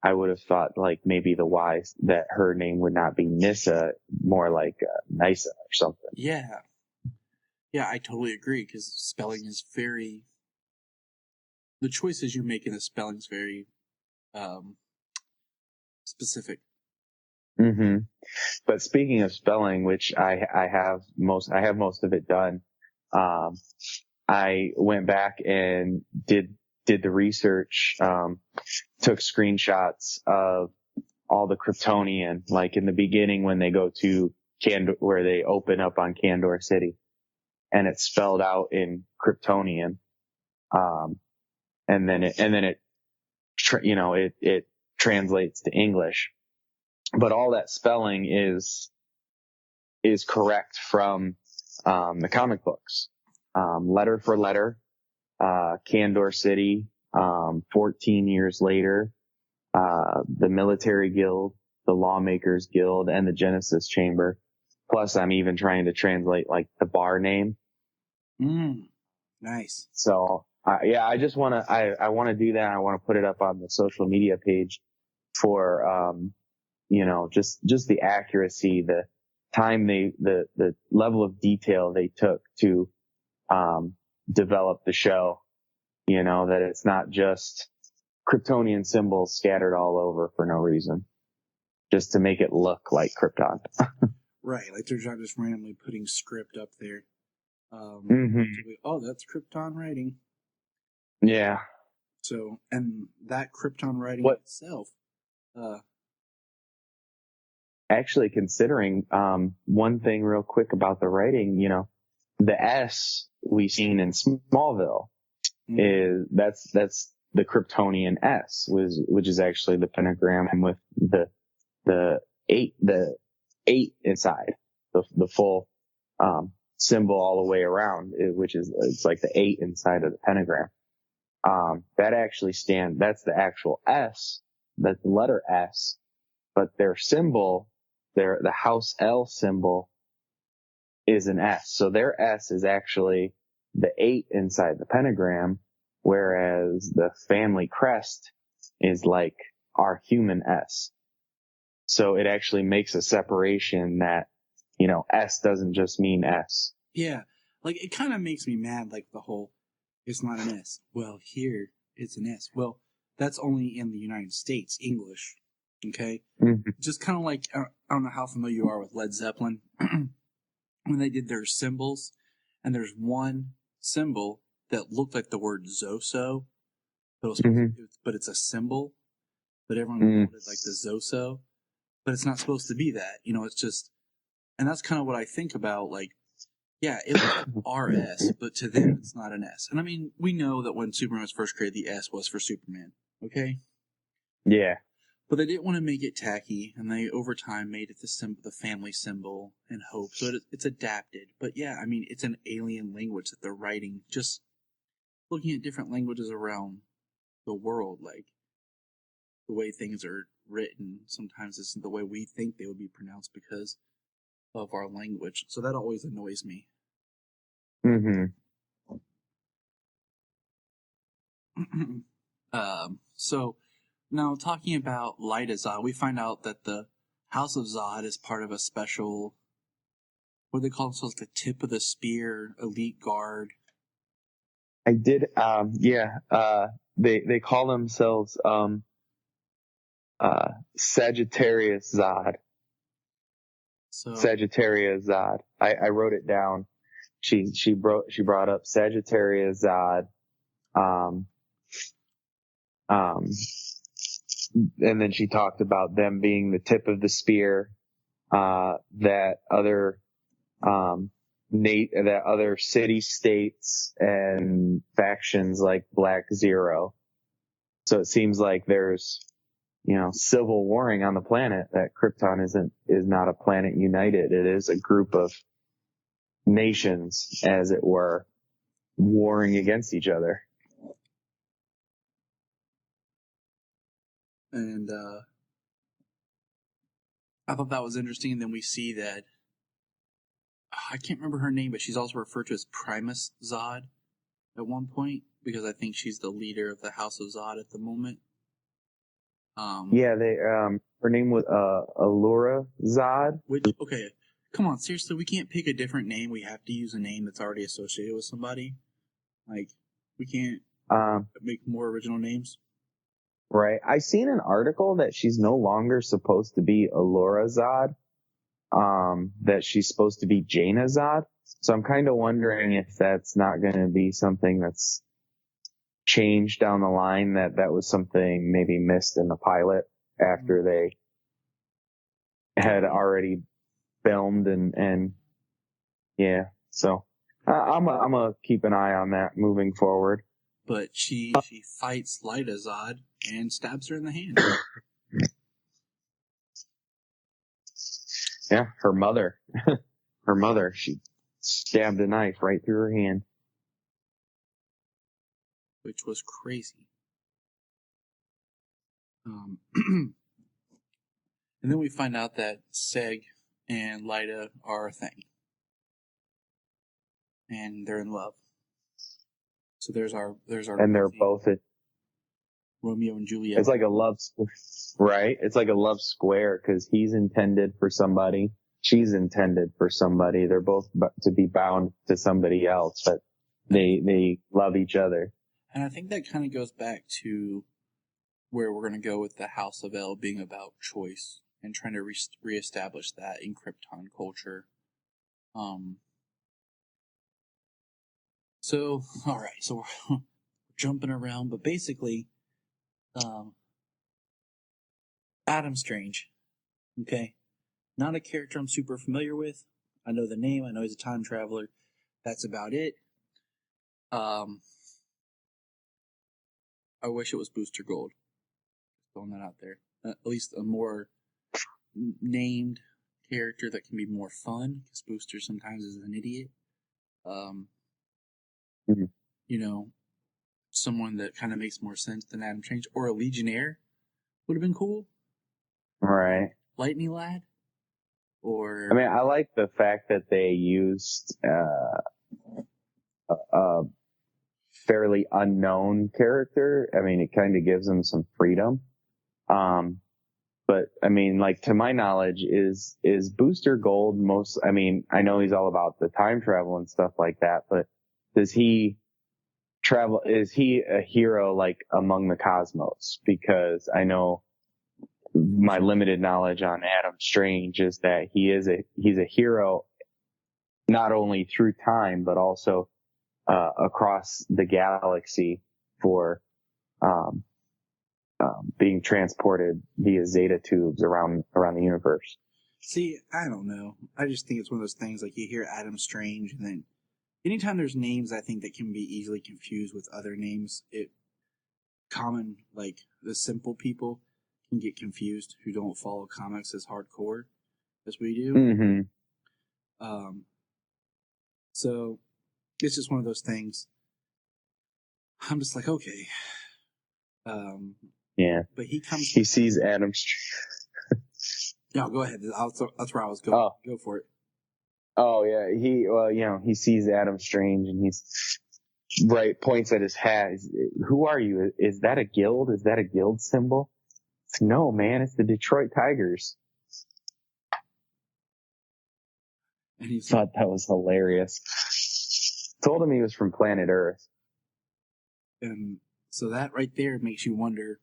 I would have thought like maybe the Y, that her name would not be Nyssa, more like Nyssa or something. Yeah. Yeah, I totally agree because spelling is very. The choices you make in the spelling is very specific. Mm-hmm. But speaking of spelling, which I have most of it done. I went back and did the research, took screenshots of all the Kryptonian, like in the beginning when they go to where they open up on Kandor City, and it's spelled out in Kryptonian. And then it translates to English, but all that spelling is correct from, the comic books, letter for letter, Kandor City, 14 years later, the Military Guild, the Lawmakers Guild, and the Genesis Chamber. Plus, I'm even trying to translate like the bar name. Nice. So, I just want to, I want to do that. I want to put it up on the social media page for, just the accuracy, the time the level of detail they took to, develop the show, that it's not just Kryptonian symbols scattered all over for no reason, just to make it look like Krypton. Right, like they're not just randomly putting script up there. Mm-hmm. Oh, that's Krypton writing. Yeah. So, and that Krypton writing What itself, actually considering one thing real quick about the writing, you know, the S we've seen in Smallville is that's the Kryptonian S, which is actually the pentagram, and with the eight inside, the full symbol all the way around, which is it's like the 8 inside of the pentagram. That actually that's the actual S, that's the letter S, but their symbol, the house L symbol is an S. So their S is actually the 8 inside the pentagram, whereas the family crest is like our human S. So it actually makes a separation that, you know, S doesn't just mean S. yeah, like it kind of makes me mad, like the whole, it's not an S. Well, here it's an S. Well, that's only in the United States, English. Okay? Mm-hmm. Just kind of like, I don't know how familiar you are with Led Zeppelin. When they did their symbols, and there's one symbol that looked like the word Zoso, but it's a symbol, but everyone called it like the Zoso, but it's not supposed to be that. You know, it's just, and that's kind of what I think about, like, yeah, it looks like RS, but to them it's not an S. And I mean, we know that when Superman was first created, the S was for Superman, okay? Yeah. But they didn't want to make it tacky, and they over time made it the family symbol and hope. So it's adapted. But yeah, I mean, it's an alien language that they're writing. Just looking at different languages around the world, like the way things are written, sometimes isn't the way we think they would be pronounced because of our language. So that always annoys me. Mm-hmm. So now talking about Lyta Zod, we find out that the House of Zod is part of a special, what do they call themselves, the tip of the spear elite guard. I did, they call themselves, Sagittarius Zod. So Sagittarius Zod. I wrote it down. She brought up Sagittarius Zod. And then she talked about them being the tip of the spear, that other city states and factions like Black Zero. So it seems like there's, you know, civil warring on the planet, that Krypton is not a planet united. It is a group of nations, as it were, warring against each other. And I thought that was interesting. And then we see that, I can't remember her name, but she's also referred to as Primus Zod at one point, because I think she's the leader of the House of Zod at the moment. Her name was Allura Zod. Which, okay, come on, seriously, we can't pick a different name. We have to use a name that's already associated with somebody. Like, we can't make more original names. Right. I seen an article that she's no longer supposed to be Allura Zod. That she's supposed to be Jaina Zod. So I'm kind of wondering if that's not going to be something that's changed down the line, that was something maybe missed in the pilot after they had already filmed and yeah. So I'm gonna keep an eye on that moving forward. But she fights Lyta Zod and stabs her in the hand. Yeah, her mother, she stabbed a knife right through her hand. Which was crazy. And then we find out that Seg and Lyta are a thing. And they're in love. So there's our and they're both Romeo and Juliet. It's like a love, right? It's like a love square, because he's intended for somebody, she's intended for somebody. They're both to be bound to somebody else, but they love each other. And I think that kind of goes back to where we're going to go with the House of L being about choice. and trying to reestablish that in Krypton culture. So, all right, so we're jumping around, but basically, Adam Strange, okay? Not a character I'm super familiar with. I know the name, I know he's a time traveler. That's about it. I wish it was Booster Gold. Throwing that out there. At least a more named character that can be more fun, because Booster sometimes is an idiot. You know, someone that kind of makes more sense than Adam Strange, or a Legionnaire would have been cool. Right. Lightning Lad, or I mean, I like the fact that they used a fairly unknown character. I mean, it kind of gives them some freedom. But I mean, like, to my knowledge, is Booster Gold most? I mean, I know he's all about the time travel and stuff like that, but does he travel? Is he a hero like among the cosmos? Because I know my limited knowledge on Adam Strange is that he's a hero not only through time but also across the galaxy for being transported via Zeta tubes around the universe. See, I don't know. I just think it's one of those things, like, you hear Adam Strange, and then anytime there's names, I think, that can be easily confused with other names, like, the simple people can get confused who don't follow comics as hardcore as we do. Mm-hmm. So it's just one of those things. I'm just like, okay. Yeah. But he sees Adam. No, go ahead. That's where I was going. Oh. Go for it. Oh yeah. He sees Adam Strange and he's points at his hat. Who are you? Is that a guild? Is that a guild symbol? No, man, it's the Detroit Tigers. And he thought that was hilarious. Told him he was from planet Earth. And so that right there makes you wonder,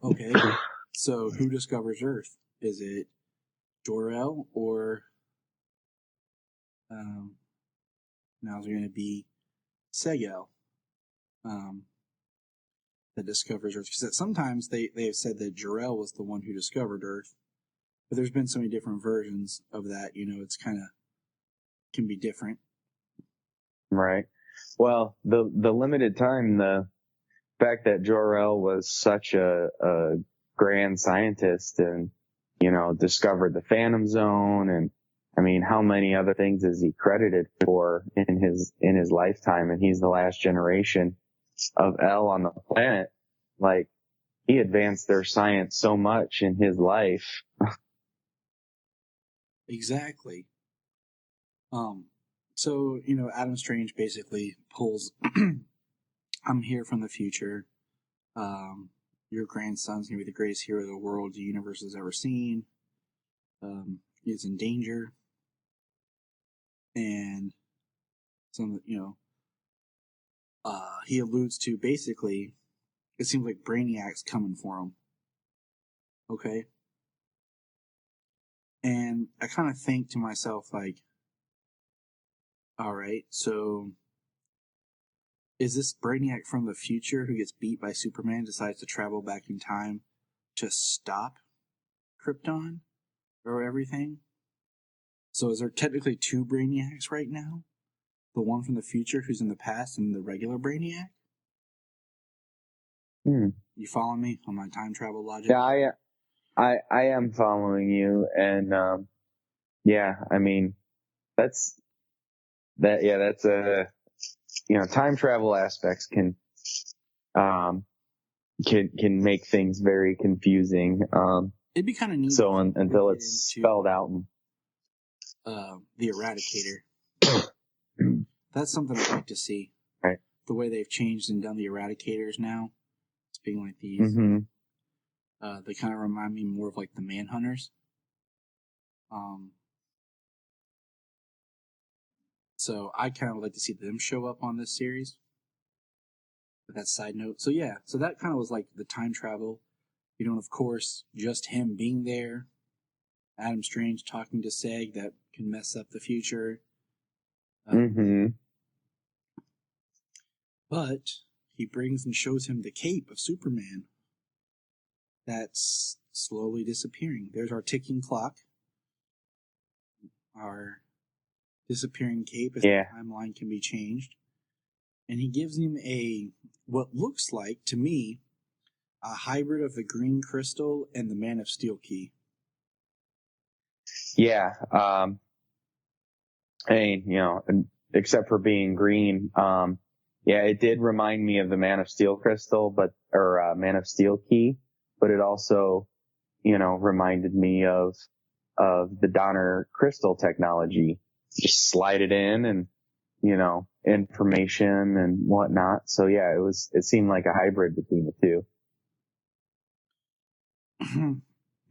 okay, so who discovers Earth? Is it Jor-El, or now it's going to be Segel that discovers Earth? Because sometimes they have said that Jor-El was the one who discovered Earth, but there's been so many different versions of that, it's kind of can be different. Right. Well, the limited time, the fact that Jor-El was such a grand scientist and, discovered the Phantom Zone, and I mean, how many other things is he credited for in his lifetime? And he's the last generation of El on the planet. Like, he advanced their science so much in his life. Exactly. So, Adam Strange basically pulls, I'm here from the future. Your grandson's going to be the greatest hero the world, the universe has ever seen. He's in danger. And he alludes to, basically, it seems like Brainiac's coming for him. Okay? And I kind of think to myself, like, all right, so is this Brainiac from the future who gets beat by Superman, decides to travel back in time to stop Krypton or everything? So is there technically two Brainiacs right now? The one from the future who's in the past and the regular Brainiac? You follow me on my time travel logic? Yeah, I am following you, and yeah, I mean, that's a time travel aspects can make things very confusing. It'd be kind of neat. So until it's spelled out. The Eradicator. That's something I'd like to see. Right. The way they've changed and done the Eradicators now. It's being like these. Mm-hmm. They kind of remind me more of like the Manhunters. So I kind of would like to see them show up on this series. But that's side note. So yeah, so that kind of was like the time travel. of course, just him being there. Adam Strange talking to Seg that can mess up the future. But he brings and shows him the cape of Superman that's slowly disappearing. There's our ticking clock. Our disappearing cape as the timeline can be changed. And he gives him what looks like, to me, a hybrid of the Green Crystal and the Man of Steel key. Yeah. I mean, except for being green, it did remind me of the Man of Steel crystal, or Man of Steel key, but it also, reminded me of the Donner crystal technology. Just slide it in and, information and whatnot. So yeah, it seemed like a hybrid between the two.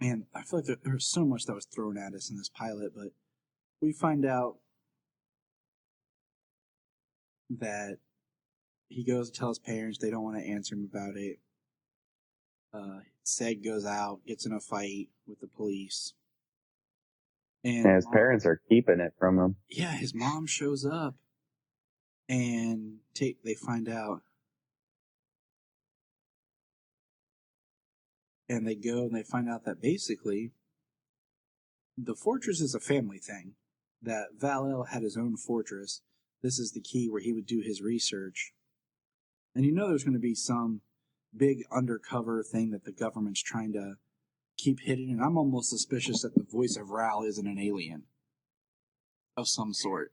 Man, I feel like there was so much that was thrown at us in this pilot, but we find out that he goes to tell his parents. They don't want to answer him about it. Seg goes out, gets in a fight with the police. And his parents are keeping it from him. Yeah, his mom shows up, and they find out. And they go and they find out that basically the fortress is a family thing. That Val-El had his own fortress. This is the key where he would do his research. And there's going to be some big undercover thing that the government's trying to keep hidden. And I'm almost suspicious that the voice of Ral isn't an alien of some sort.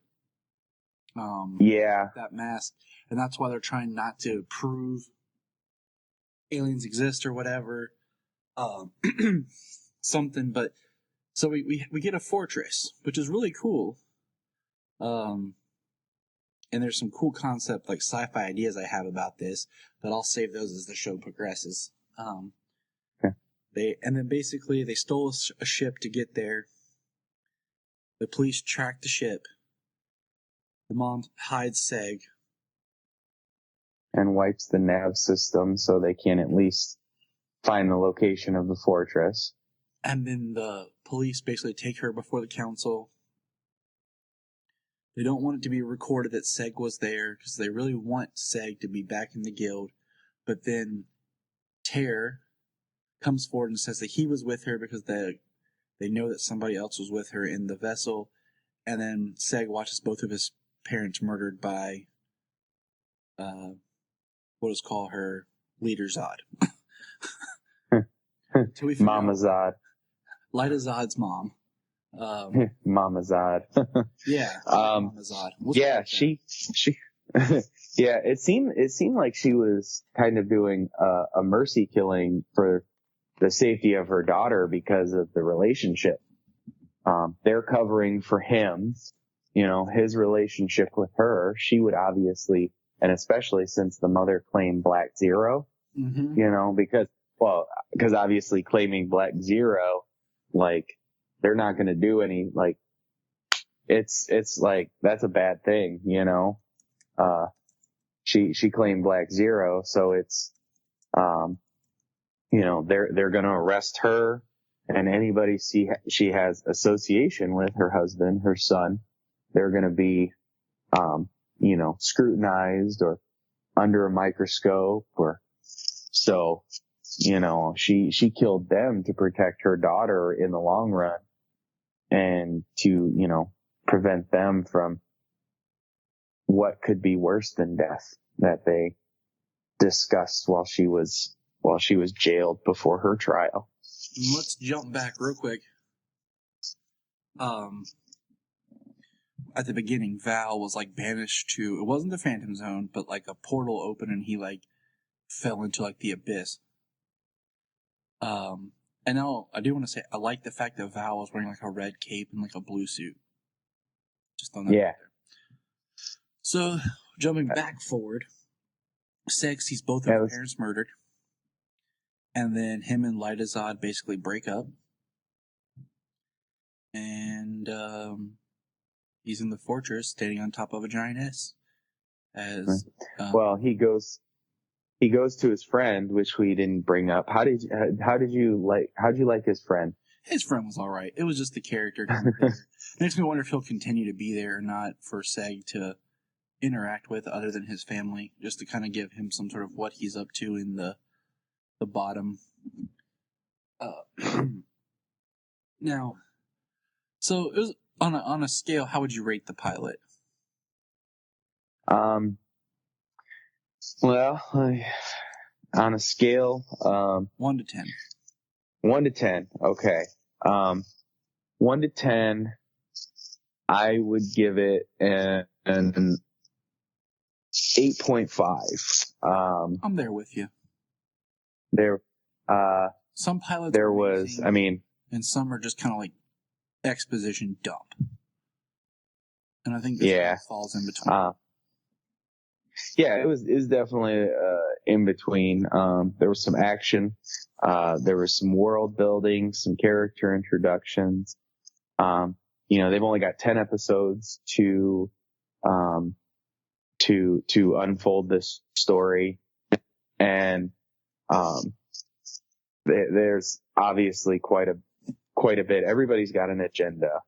That mask. And that's why they're trying not to prove aliens exist or whatever. Something, but so we get a fortress, which is really cool. And there's some cool concept, like sci-fi ideas I have about this, but I'll save those as the show progresses. Then basically they stole a ship to get there. The police track the ship. The mom hides Seg. And wipes the nav system so they can at least find the location of the fortress. And then the police basically take her before the council. They don't want it to be recorded that Seg was there because they really want Seg to be back in the guild. But then Tear comes forward and says that he was with her because they know that somebody else was with her in the vessel. And then Seg watches both of his parents murdered by what is called her leader Zod. Mama Zod. Lyta Zod's mom. Mama Zod. Mama Zod. She it seemed like she was kind of doing a mercy killing for the safety of her daughter because of the relationship. They're covering for him, his relationship with her. She would obviously, and especially since the mother claimed Black Zero, because obviously claiming Black Zero, like, they're not going to do any, like, it's like, that's a bad thing, she claimed Black Zero, so it's, they're going to arrest her and anybody she has association with, her husband, her son, they're going to be, scrutinized or under a microscope so, she killed them to protect her daughter in the long run and to, prevent them from what could be worse than death that they discussed while she was jailed before her trial. Let's jump back real quick. At the beginning, Val was banished to, it wasn't the Phantom Zone, but a portal opened and he fell into the abyss. And now I do want to say I like the fact that Val was wearing a red cape and a blue suit. Just on that. Yeah. Right there. So jumping back forward, Seg sees both of his parents murdered, and then him and Lyta Zod basically break up, and he's in the fortress standing on top of a giant S. He goes he goes to his friend, which we didn't bring up. How'd you like his friend? His friend was all right. It was just the character kind of there. It makes me wonder if he'll continue to be there or not for Seg to interact with other than his family, just to kind of give him some sort of what he's up to in the bottom. Now, so it was on a scale. How would you rate the pilot? Well, on a scale, 1 to 10. 1 to 10. Okay. 1 to 10, I would give it an 8.5. I'm there with you. Some pilots there are was, amazing, I mean, and some are just kind of like exposition dump. And I think this one falls in between. Yeah, it was definitely in between. There was some action. There was some world building, some character introductions. They've only got 10 episodes to unfold this story, and there's obviously quite a bit. Everybody's got an agenda.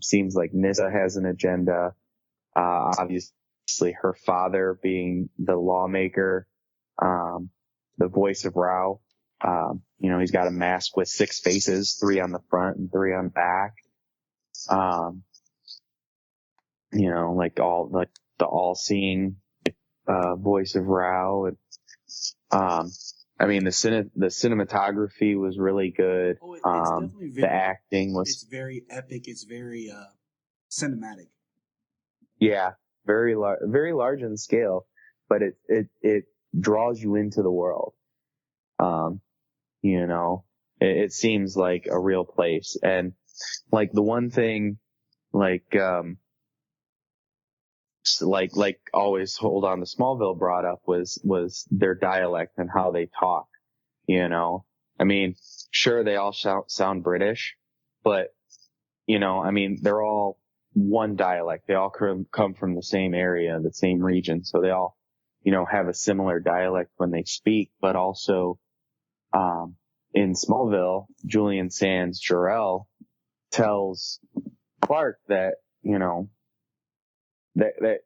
Seems like Nissa has an agenda. Obviously her father being the lawmaker, the voice of Rao. He's got a mask with 6 faces, 3 on the front and 3 on the back. Like the all-seeing, voice of Rao. And, the cinematography was really good. It's definitely the acting was. It's very epic. It's very cinematic. Yeah, very large in scale, but it draws you into the world. It seems like a real place. And like the one thing, like always Hold On to Smallville brought up was their dialect and how they talk, sure, they all sound British, but, they're all one dialect. They all come from the same area, the same region. So they all, have a similar dialect when they speak, but also, in Smallville, Julian Sands Jor-El tells Clark that, that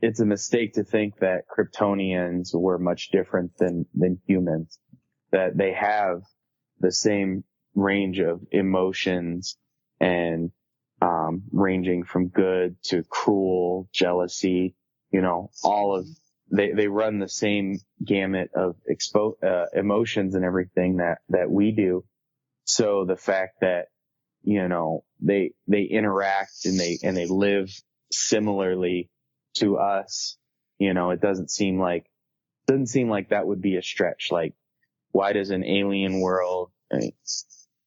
it's a mistake to think that Kryptonians were much different than humans, that they have the same range of emotions and, ranging from good to cruel, jealousy, they run the same gamut of emotions and everything that we do. So the fact that, they interact and they live similarly to us, it doesn't seem like that would be a stretch. Like, why does an alien world,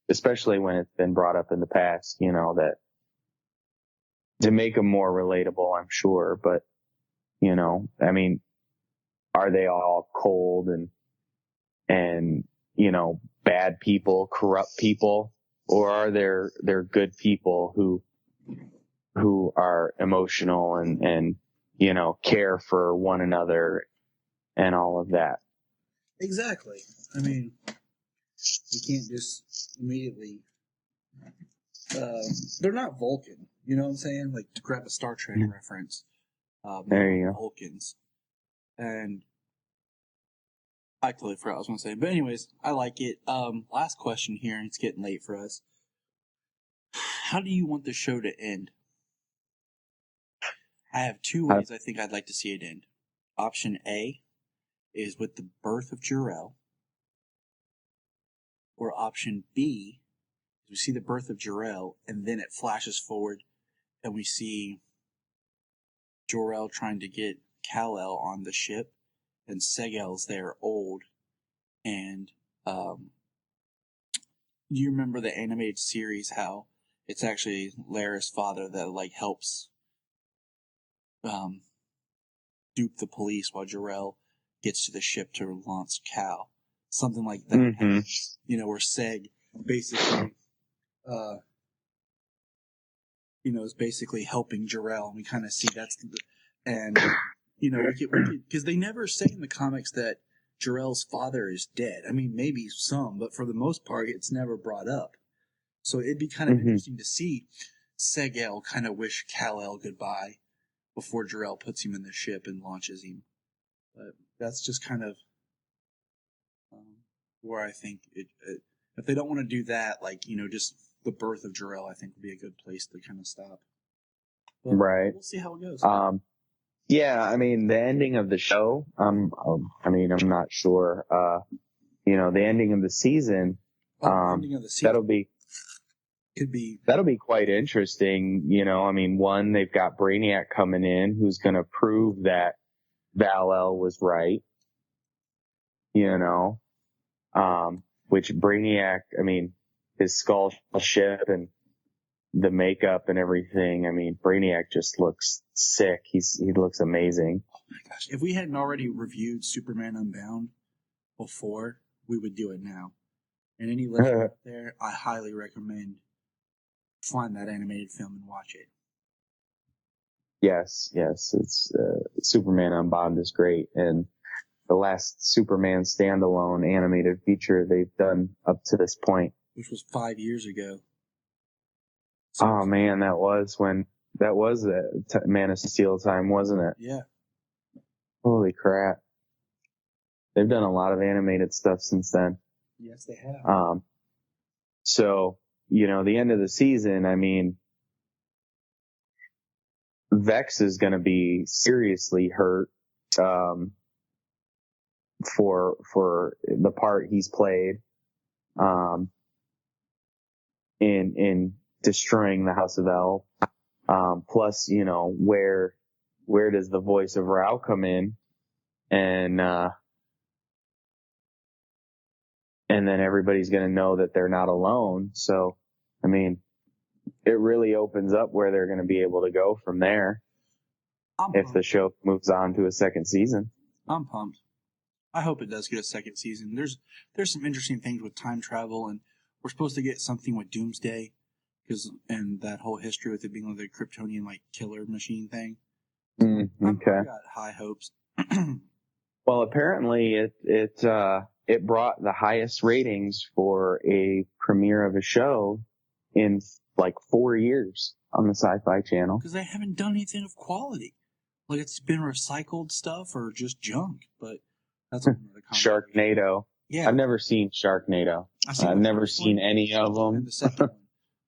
especially when it's been brought up in the past, that to make them more relatable, I'm sure, but, are they all cold and, bad people, corrupt people, or are there good people who are emotional and, care for one another and all of that? Exactly. We can't just immediately, they're not Vulcan, you know what I'm saying? Like, to grab a Star Trek reference. There you go. Vulcans. And I totally forgot what I was going to say. But anyways, I like it. Last question here, and it's getting late for us. How do you want the show to end? I have 2 ways I think I'd like to see it end. Option A is with the birth of Jor-El. Or option B is we see the birth of Jor-El, and then it flashes forward, and we see Jor-El trying to get Kal-El on the ship, and Seg-El's there old, and you remember the animated series, how it's actually Lara's father that helps dupe the police while Jor-El gets to the ship to launch Kal. Something like that. Mm-hmm. Where Seg basically is basically helping Jor-El, and we kind of see that's and because they never say in the comics that Jor-El's father is dead. I mean, maybe some, but for the most part, it's never brought up. So it'd be kind of interesting to see Seg-El kind of wish Kal-El goodbye before Jor-El puts him in the ship and launches him. But that's just kind of where I think if they don't want to do that, like, you know, just the birth of Jor-El, I think would be a good place to kind of stop. But right. We'll see how it goes. Yeah, I mean, the ending of the show, I'm not sure. You know, the ending of the season, Ending of the season that'll be quite interesting. You know, I mean, one, they've got Brainiac coming in who's going to prove that Val-El was right. You know, which Brainiac, I mean, his skull ship and the makeup and everything. I mean, Brainiac just looks sick. He looks amazing. Oh my gosh. If we hadn't already reviewed Superman Unbound before, we would do it now. And any listener out there, I highly recommend find that animated film and watch it. Yes. It's, Superman Unbound is great. And the last Superman standalone animated feature they've done up to this point. Which was 5 years ago. Oh man, that was Man of Steel time, wasn't it? Yeah. Holy crap. They've done a lot of animated stuff since then. Yes, they have. So, you know, the end of the season, I mean, Vex is going to be seriously hurt, for the part he's played, in destroying the House of El. Plus, you know, where does the voice of Rao come in? And then everybody's going to know that they're not alone. So, I mean, it really opens up where they're going to be able to go from there if the show moves on to a second season. I'm pumped. I hope it does get a second season. There's some interesting things with time travel, and we're supposed to get something with Doomsday, and that whole history with it being like the Kryptonian like killer machine thing. Okay. I've got high hopes. Well, apparently it brought the highest ratings for a premiere of a show in like 4 years on the Sci-Fi Channel. Because they haven't done anything of quality. Like, it's been recycled stuff or just junk, but that's another Sharknado. Yeah. I've never seen Sharknado. I've never seen any of them. And the second one,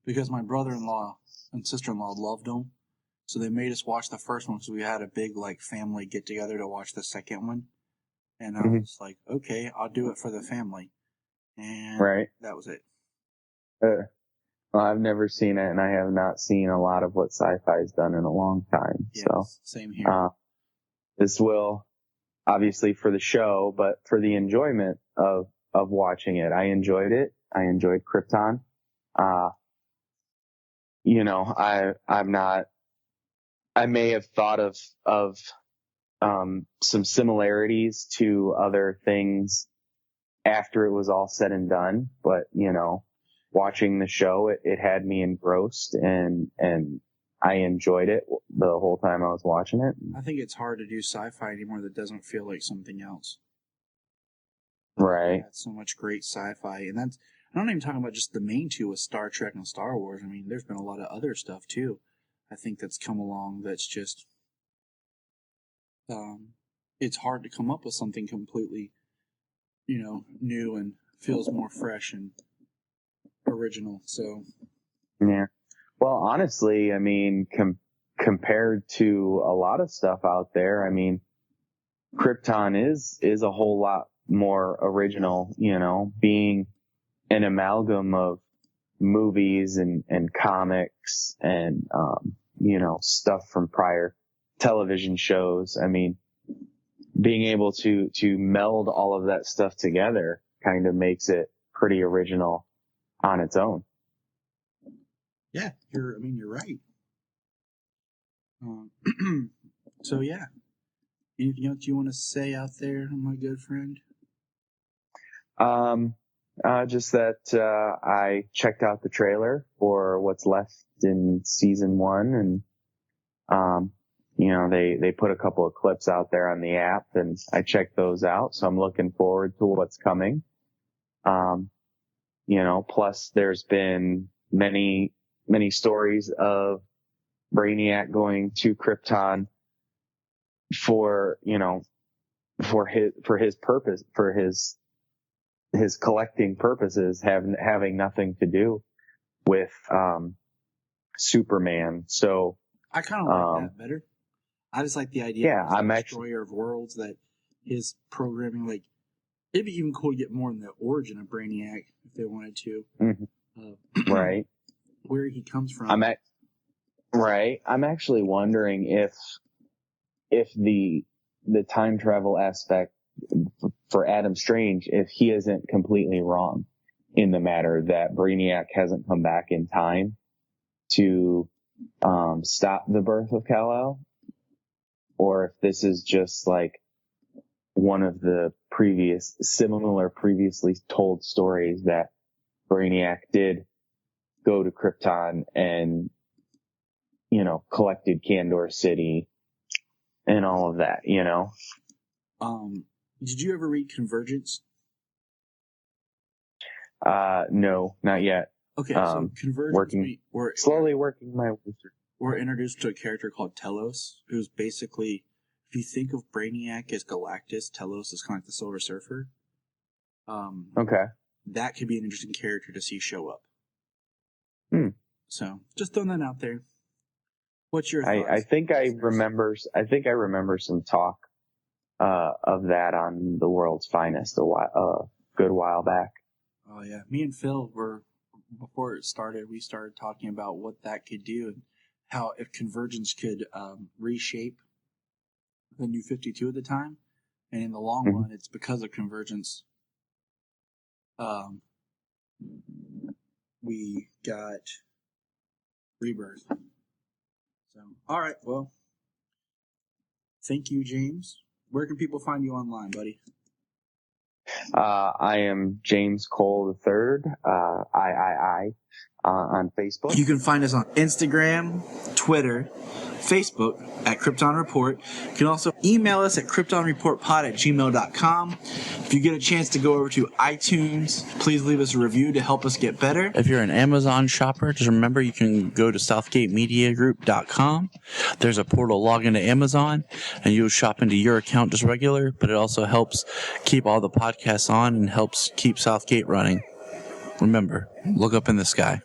because my brother-in-law and sister-in-law loved them, so they made us watch the first one, so we had a big, like, family get-together to watch the second one. And I was like, okay, I'll do it for the family. And that was it. Well, I've never seen it, and I have not seen a lot of what Sci-Fi's done in a long time. Yes, so same here. This will, obviously for the show, but for the enjoyment of watching it. I enjoyed it. I enjoyed Krypton. You know, I may have thought of some similarities to other things after it was all said and done, but you know, watching the show, it had me engrossed and I enjoyed it the whole time I was watching it. I think it's hard to do sci-fi anymore that doesn't feel like something else. Right. That's so much great sci-fi, and I'm not even talking about just the main two with Star Trek and Star Wars. I mean, there's been a lot of other stuff too. I think that's come along that's just, it's hard to come up with something completely, you know, new and feels more fresh and original. So, yeah. Well, honestly, I mean, compared to a lot of stuff out there, I mean, Krypton is a whole lot more original, you know, being an amalgam of movies and comics and, you know, stuff from prior television shows. I mean, being able to meld all of that stuff together kind of makes it pretty original on its own. Yeah, you're right. So yeah, anything else you want to say out there, my good friend? Just that, I checked out the trailer for what's left in season 1 and, they put a couple of clips out there on the app, and I checked those out. So I'm looking forward to what's coming. Plus there's been many stories of Brainiac going to Krypton for his purpose, for his collecting purposes, having nothing to do with Superman. So I kind of like that better. I just like the idea of the destroyer of worlds, that his programming, like, it'd be even cool to get more in the origin of Brainiac if they wanted to. Mm-hmm. Right. Where he comes from. I'm actually wondering if the time travel aspect for Adam Strange, if he isn't completely wrong in the matter that Brainiac hasn't come back in time to stop the birth of Kal-El, or if this is just like one of the previously told stories that Brainiac did go to Krypton and, collected Kandor City and all of that, Did you ever read Convergence? No, not yet. Okay, so Convergence, slowly working my way through. We're introduced to a character called Telos, who's basically, if you think of Brainiac as Galactus, Telos is kind of like the Silver Surfer. Okay. That could be an interesting character to see show up. So, just throwing that out there. What's your thoughts? I think I remember some talk of that on The World's Finest a good while back. Oh yeah, me and Phil before it started, we started talking about what that could do and how if Convergence could reshape the New 52 at the time, and in the long run, it's because of Convergence. We got Rebirth. So, all right, well, thank you, James. Where can people find you online, buddy? I am James Cole III, III, on Facebook. You can find us on Instagram, Twitter, Facebook at Krypton Report. You can also email us at kryptonreportpod@gmail.com. If you get a chance to go over to iTunes, please leave us a review to help us get better. If you're an Amazon shopper, just remember you can go to southgatemediagroup.com. There's a portal, log into Amazon, and you'll shop into your account just regular, but it also helps keep all the podcasts on and helps keep Southgate running. Remember, look up in the sky.